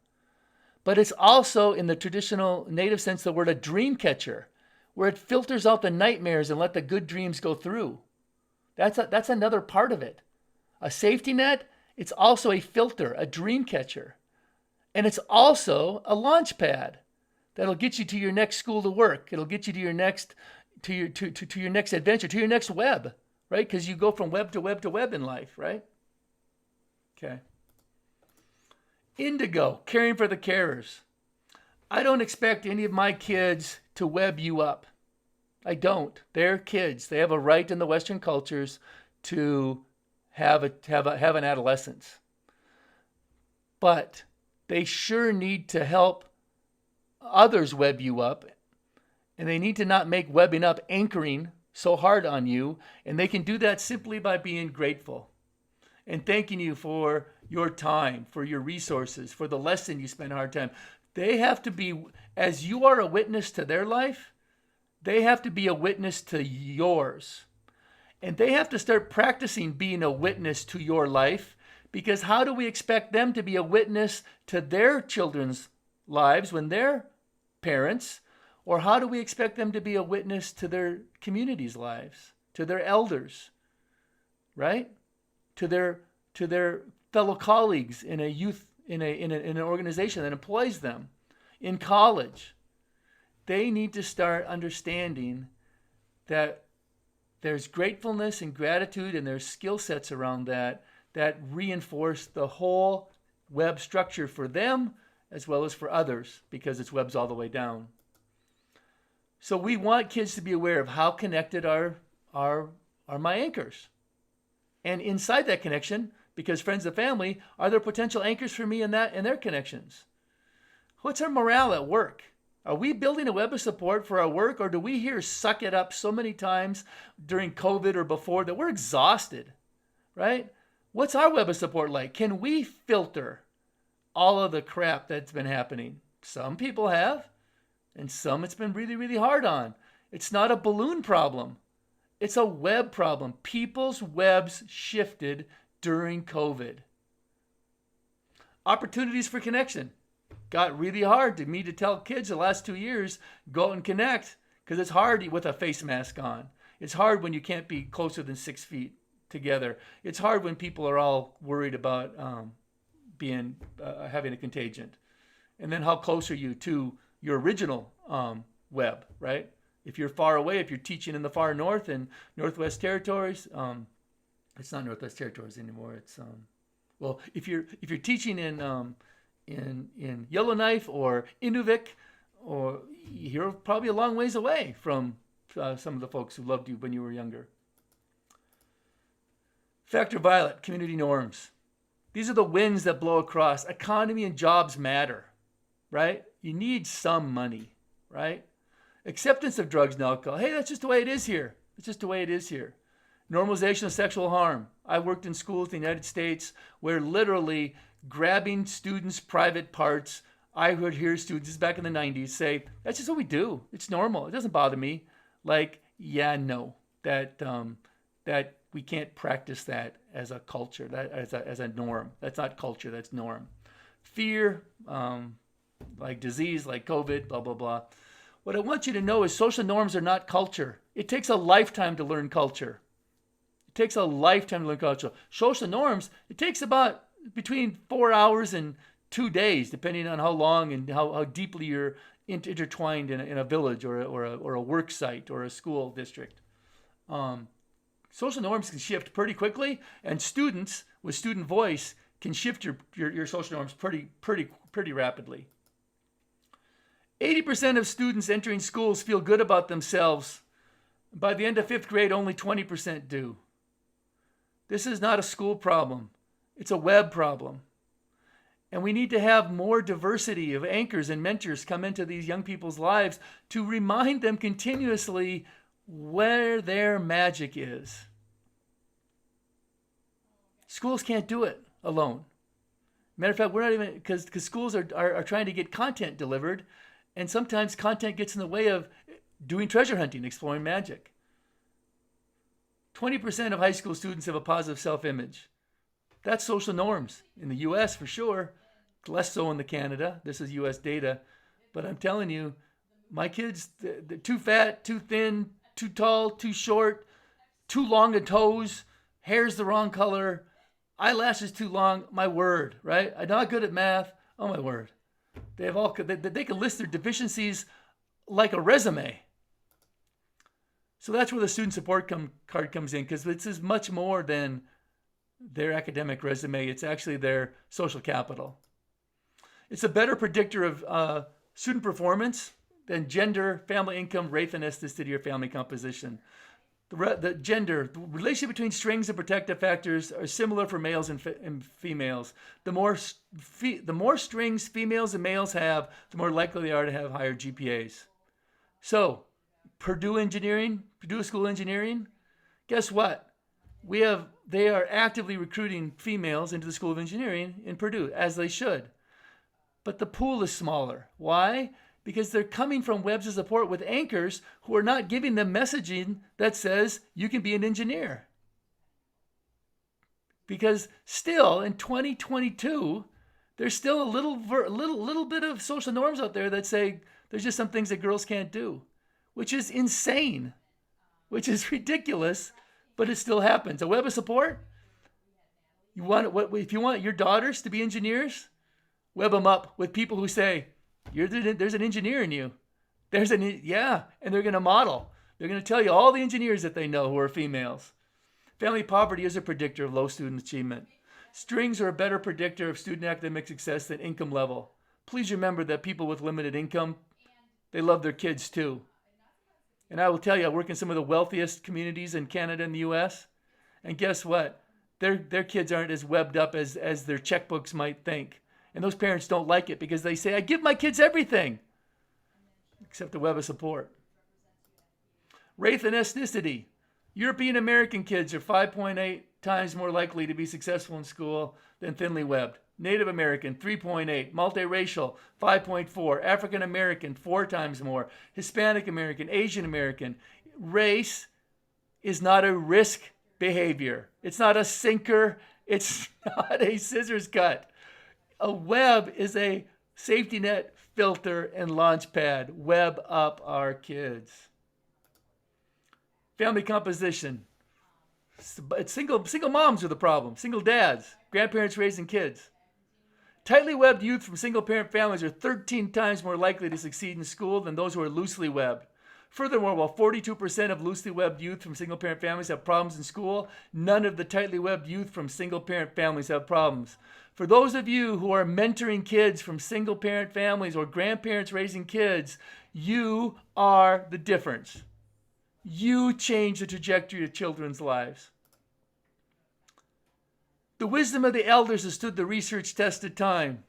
Speaker 7: But it's also, in the traditional native sense, the word a dream catcher, where it filters out the nightmares and let the good dreams go through. That's another part of it. A safety net, it's also a filter, a dream catcher. And it's also a launch pad that'll get you to your next school to work. It'll get you to your next your next adventure, to your next web, right? Because you go from web to web to web in life, right? Okay. Indigo, caring for the carers. I don't expect any of my kids to web you up. I don't. They're kids. They have a right in the Western cultures to have an adolescence. But they sure need to help others web you up, and they need to not make webbing up anchoring so hard on you, and they can do that simply by being grateful and thanking you for your time, for your resources, for the lesson you spent a hard time. They have to be, as you are a witness to their life, they have to be a witness to yours. And they have to start practicing being a witness to your life, because how do we expect them to be a witness to their children's lives when they're parents? Or how do we expect them to be a witness to their community's lives, to their elders, right? to their fellow colleagues in a youth in an organization that employs them, in college. They need to start understanding that there's gratefulness and gratitude, and there's skill sets around that reinforce the whole web structure for them as well as for others, because it's webs all the way down. So we want kids to be aware of how connected are my anchors. And inside that connection, because friends and family, are there potential anchors for me in their connections? What's our morale at work? Are we building a web of support for our work, or do we hear suck it up so many times during COVID or before that we're exhausted, right? What's our web of support like? Can we filter all of the crap that's been happening? Some people have, and some it's been really, really hard on. It's not a balloon problem. It's a web problem. People's webs shifted during COVID. Opportunities for connection. Got really hard to me to tell kids the last 2 years, go out and connect, because it's hard with a face mask on. It's hard when you can't be closer than 6 feet together. It's hard when people are all worried about having a contagion. And then how close are you to your original web, right? If you're far away, if you're teaching in the far north and Northwest Territories, it's not Northwest Territories anymore. It's well, if you're teaching in Yellowknife or Inuvik, or you're probably a long ways away from some of the folks who loved you when you were younger. Factor Violet, community norms. These are the winds that blow across. Economy and jobs matter, right? You need some money, right? Acceptance of drugs and alcohol. Hey, that's just the way it is here. It's just the way it is here. Normalization of sexual harm. I worked in schools in the United States where literally grabbing students' private parts, I would hear students back in the 90s say, that's just what we do. It's normal. It doesn't bother me. Like, yeah, no, that we can't practice that as a culture, that as a norm. That's not culture, that's norm. Fear, like disease, like COVID, blah, blah, blah. What I want you to know is social norms are not culture. It takes a lifetime to learn culture. It takes a lifetime to learn culture. Social norms, it takes about between 4 hours and 2 days, depending on how long and how deeply you're intertwined in a village or a work site or a school district. Social norms can shift pretty quickly, and students with student voice can shift your social norms pretty rapidly. 80% of students entering schools feel good about themselves. By the end of 5th grade, only 20% do. This is not a school problem. It's a web problem. And we need to have more diversity of anchors and mentors come into these young people's lives to remind them continuously where their magic is. Schools can't do it alone. Matter of fact, we're not even, because schools are trying to get content delivered, and sometimes content gets in the way of doing treasure hunting, exploring magic. 20% of high school students have a positive self-image. That's social norms in the US for sure, less so in Canada. This is US data. But I'm telling you, my kids, they're too fat, too thin, too tall, too short, too long of toes, hair's the wrong color, eyelashes too long, my word, right? I'm not good at math, oh my word. They can list their deficiencies like a resume. So that's where the student support card comes in, because this is much more than their academic resume. It's actually their social capital. It's a better predictor of student performance than gender, family income, race, and ethnicity, or family composition. The gender, the relationship between strings and protective factors are similar for males and females. The more strings females and males have, the more likely they are to have higher GPAs. So, Purdue School Engineering, guess what? They are actively recruiting females into the School of Engineering in Purdue, as they should. But the pool is smaller. Why? Because they're coming from webs of support with anchors who are not giving them messaging that says you can be an engineer. Because still in 2022, there's still a little bit of social norms out there that say there's just some things that girls can't do, which is insane, which is ridiculous, but it still happens. A web of support, If you want your daughters to be engineers, web them up with people who say, there's an engineer in you. And they're going to model. They're going to tell you all the engineers that they know who are females. Family poverty is a predictor of low student achievement. Strings are a better predictor of student academic success than income level. Please remember that people with limited income, they love their kids too. And I will tell you, I work in some of the wealthiest communities in Canada and the US. And guess what? Their kids aren't as webbed up as their checkbooks might think. And those parents don't like it because they say, I give my kids everything, except the web of support. Race and ethnicity. European American kids are 5.8 times more likely to be successful in school than thinly webbed. Native American, 3.8. Multiracial, 5.4. African American, 4 times more. Hispanic American, Asian American. Race is not a risk behavior. It's not a sinker. It's not a scissors cut. A web is a safety net, filter, and launch pad. Web up our kids. Family composition. It's single moms are the problem. Single dads. Grandparents raising kids. Tightly webbed youth from single-parent families are 13 times more likely to succeed in school than those who are loosely webbed. Furthermore, while 42% of loosely webbed youth from single-parent families have problems in school, none of the tightly webbed youth from single-parent families have problems. For those of you who are mentoring kids from single-parent families or grandparents raising kids, you are the difference. You change the trajectory of children's lives. The wisdom of the elders has stood the research test of time.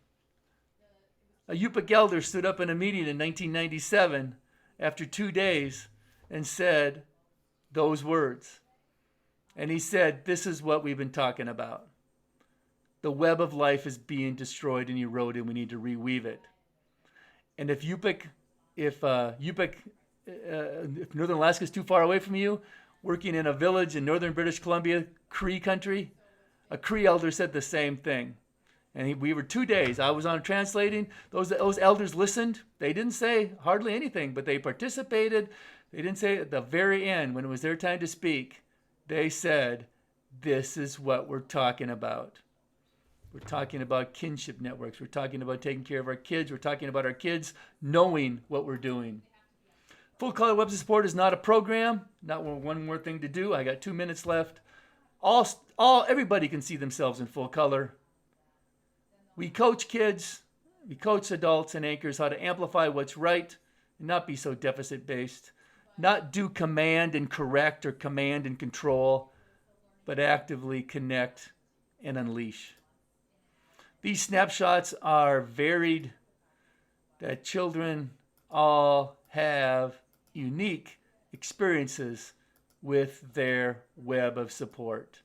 Speaker 7: A Yupik elder stood up in a meeting in 1997 after 2 days and said those words. And he said, this is what we've been talking about. The web of life is being destroyed and eroded, and we need to reweave it. And if Northern Alaska is too far away from you, working in a village in northern British Columbia, Cree country, a Cree elder said the same thing. And we were 2 days. I was on translating. Those elders listened. They didn't say hardly anything, but they participated. They didn't say at the very end, when it was their time to speak, they said, this is what we're talking about. We're talking about kinship networks. We're talking about taking care of our kids. We're talking about our kids knowing what we're doing. Full color web support is not a program. Not one more thing to do. I got 2 minutes left. Everybody can see themselves in full color. We coach kids, we coach adults and anchors how to amplify what's right and not be so deficit-based. Not do command and correct or command and control, but actively connect and unleash. These snapshots are varied, that children all have unique experiences with their web of support.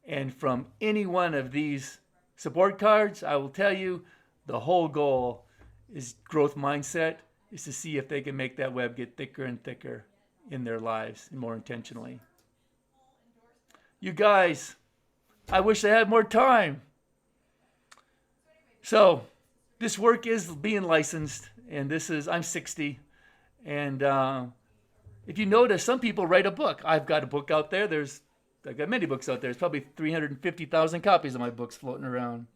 Speaker 7: And from any one of these support cards, I will tell you, the whole goal is growth mindset, is to see if they can make that web get thicker and thicker in their lives and more intentionally. You guys, I wish I had more time. So this work is being licensed, and I'm 60. And if you notice, some people write a book. I've got a book out there. I've got many books out there. There's probably 350,000 copies of my books floating around.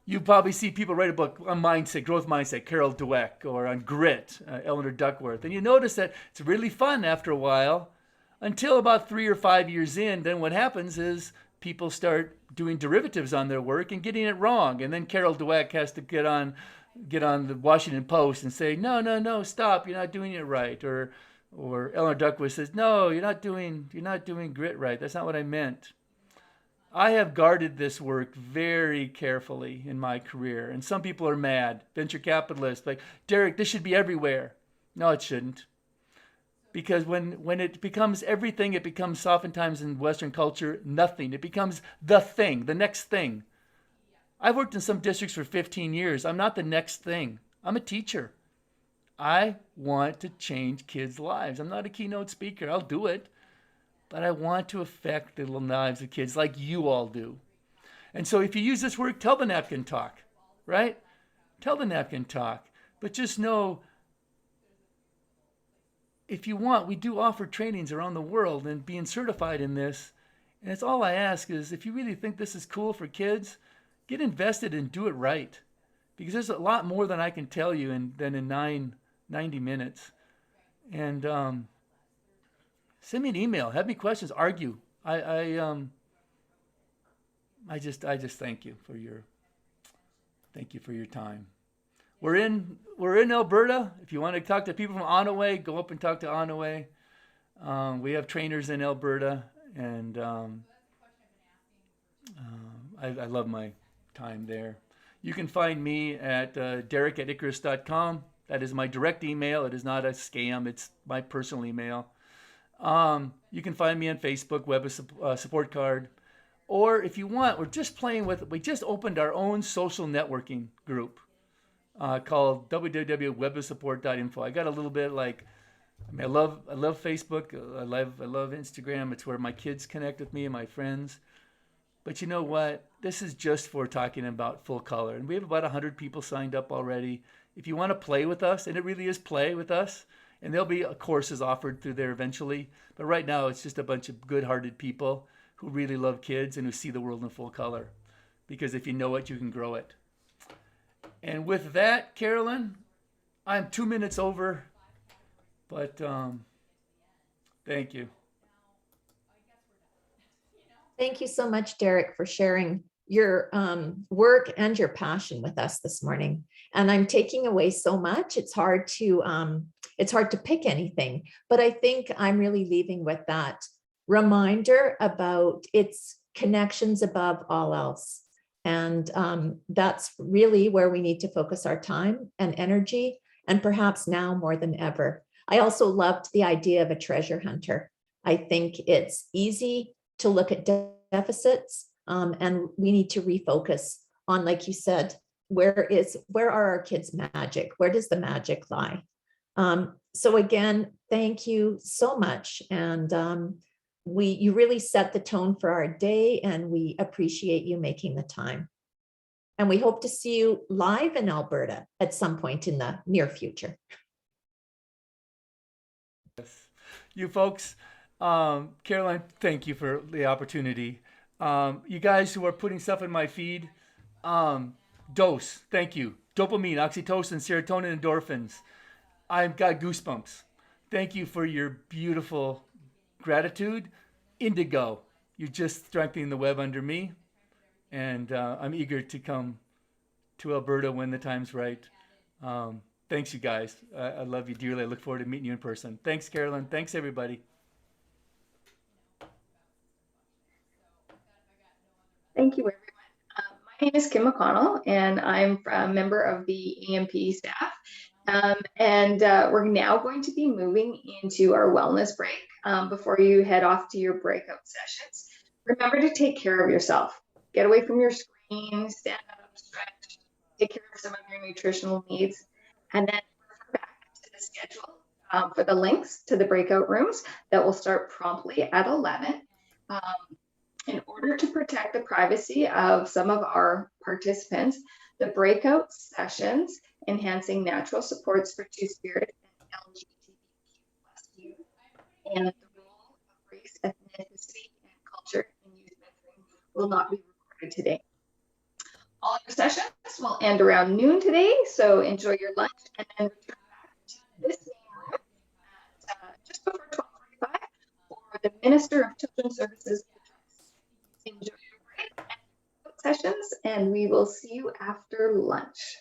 Speaker 7: You probably see people write a book on mindset, growth mindset, Carol Dweck, or on grit, Eleanor Duckworth. And you notice that it's really fun after a while, until about 3 or 5 years in. Then what happens is people start doing derivatives on their work and getting it wrong. And then Carol Dweck has to get on the Washington Post and say, no, stop, you're not doing it right. Or Eleanor Duckworth says, no, you're not doing grit right. That's not what I meant. I have guarded this work very carefully in my career. And some people are mad, venture capitalists, like, Derek, this should be everywhere. No, it shouldn't. Because when it becomes everything, it becomes oftentimes in Western culture, nothing. It becomes the thing, the next thing. I've worked in some districts for 15 years. I'm not the next thing. I'm a teacher. I want to change kids' lives. I'm not a keynote speaker. I'll do it. But I want to affect the lives of kids like you all do. And so if you use this work, tell the napkin talk, right? Tell the napkin talk. But just know, if you want, we do offer trainings around the world, and being certified in this And it's all I ask is if you really think this is cool for kids, get invested and do it right. Because there's a lot more than I can tell you than in 90 minutes. And send me an email, have me questions, argue. I just thank you for your time. We're in Alberta. If you want to talk to people from Onaway, go up and talk to Onaway. We have trainers in Alberta, and I love my time there. You can find me at derek@icarus.com. That is my direct email. It is not a scam. It's my personal email. You can find me on Facebook, Web Support Card. Or if you want, we just opened our own social networking group called www.webofsupport.info. I got a little bit I love Facebook. I love Instagram. It's where my kids connect with me and my friends. But you know what? This is just for talking about full color. And we have about 100 people signed up already. If you want to play with us, and it really is play with us, and there'll be courses offered through there eventually. But right now, it's just a bunch of good-hearted people who really love kids and who see the world in full color. Because if you know it, you can grow it. And with that, Carolyn, I'm 2 minutes over. But thank you.
Speaker 6: Thank you so much, Derek, for sharing your work and your passion with us this morning. And I'm taking away so much. It's hard to pick anything, but I think I'm really leaving with that reminder about its connections above all else. And that's really where we need to focus our time and energy, and perhaps now more than ever. I also loved the idea of a treasure hunter. I think it's easy to look at deficits, and we need to refocus on, like you said, where are our kids' magic? Where does the magic lie? So again, thank you so much. And you really set the tone for our day, and we appreciate you making the time. And we hope to see you live in Alberta at some point in the near future.
Speaker 7: Yes. You folks, Caroline, thank you for the opportunity. You guys who are putting stuff in my feed, dose, thank you. Dopamine, oxytocin, serotonin, endorphins. I've got goosebumps. Thank you for your beautiful gratitude. Indigo, you're just strengthening the web under me. And I'm eager to come to Alberta when the time's right. Thanks, you guys. I love you dearly. I look forward to meeting you in person. Thanks, Carolyn. Thanks, everybody.
Speaker 11: Thank you, everyone. My name is Kim McConnell, and I'm a member of the AMP staff. We're now going to be moving into our wellness break. Before you head off to your breakout sessions, remember to take care of yourself. Get away from your screen, stand up, stretch, take care of some of your nutritional needs, and then refer back to the schedule for the links to the breakout rooms that will start promptly at 11. In order to protect the privacy of some of our participants, the breakout sessions enhancing natural supports for Two-Spirit and LGBTQ+ youth, and the role of race, ethnicity, and culture in youth mentoring will not be recorded today. All your sessions will end around noon today, so enjoy your lunch and then return back to this same room at just before 12:45 for the Minister of Children's Services. Enjoy your break and sessions, and we will see you after lunch.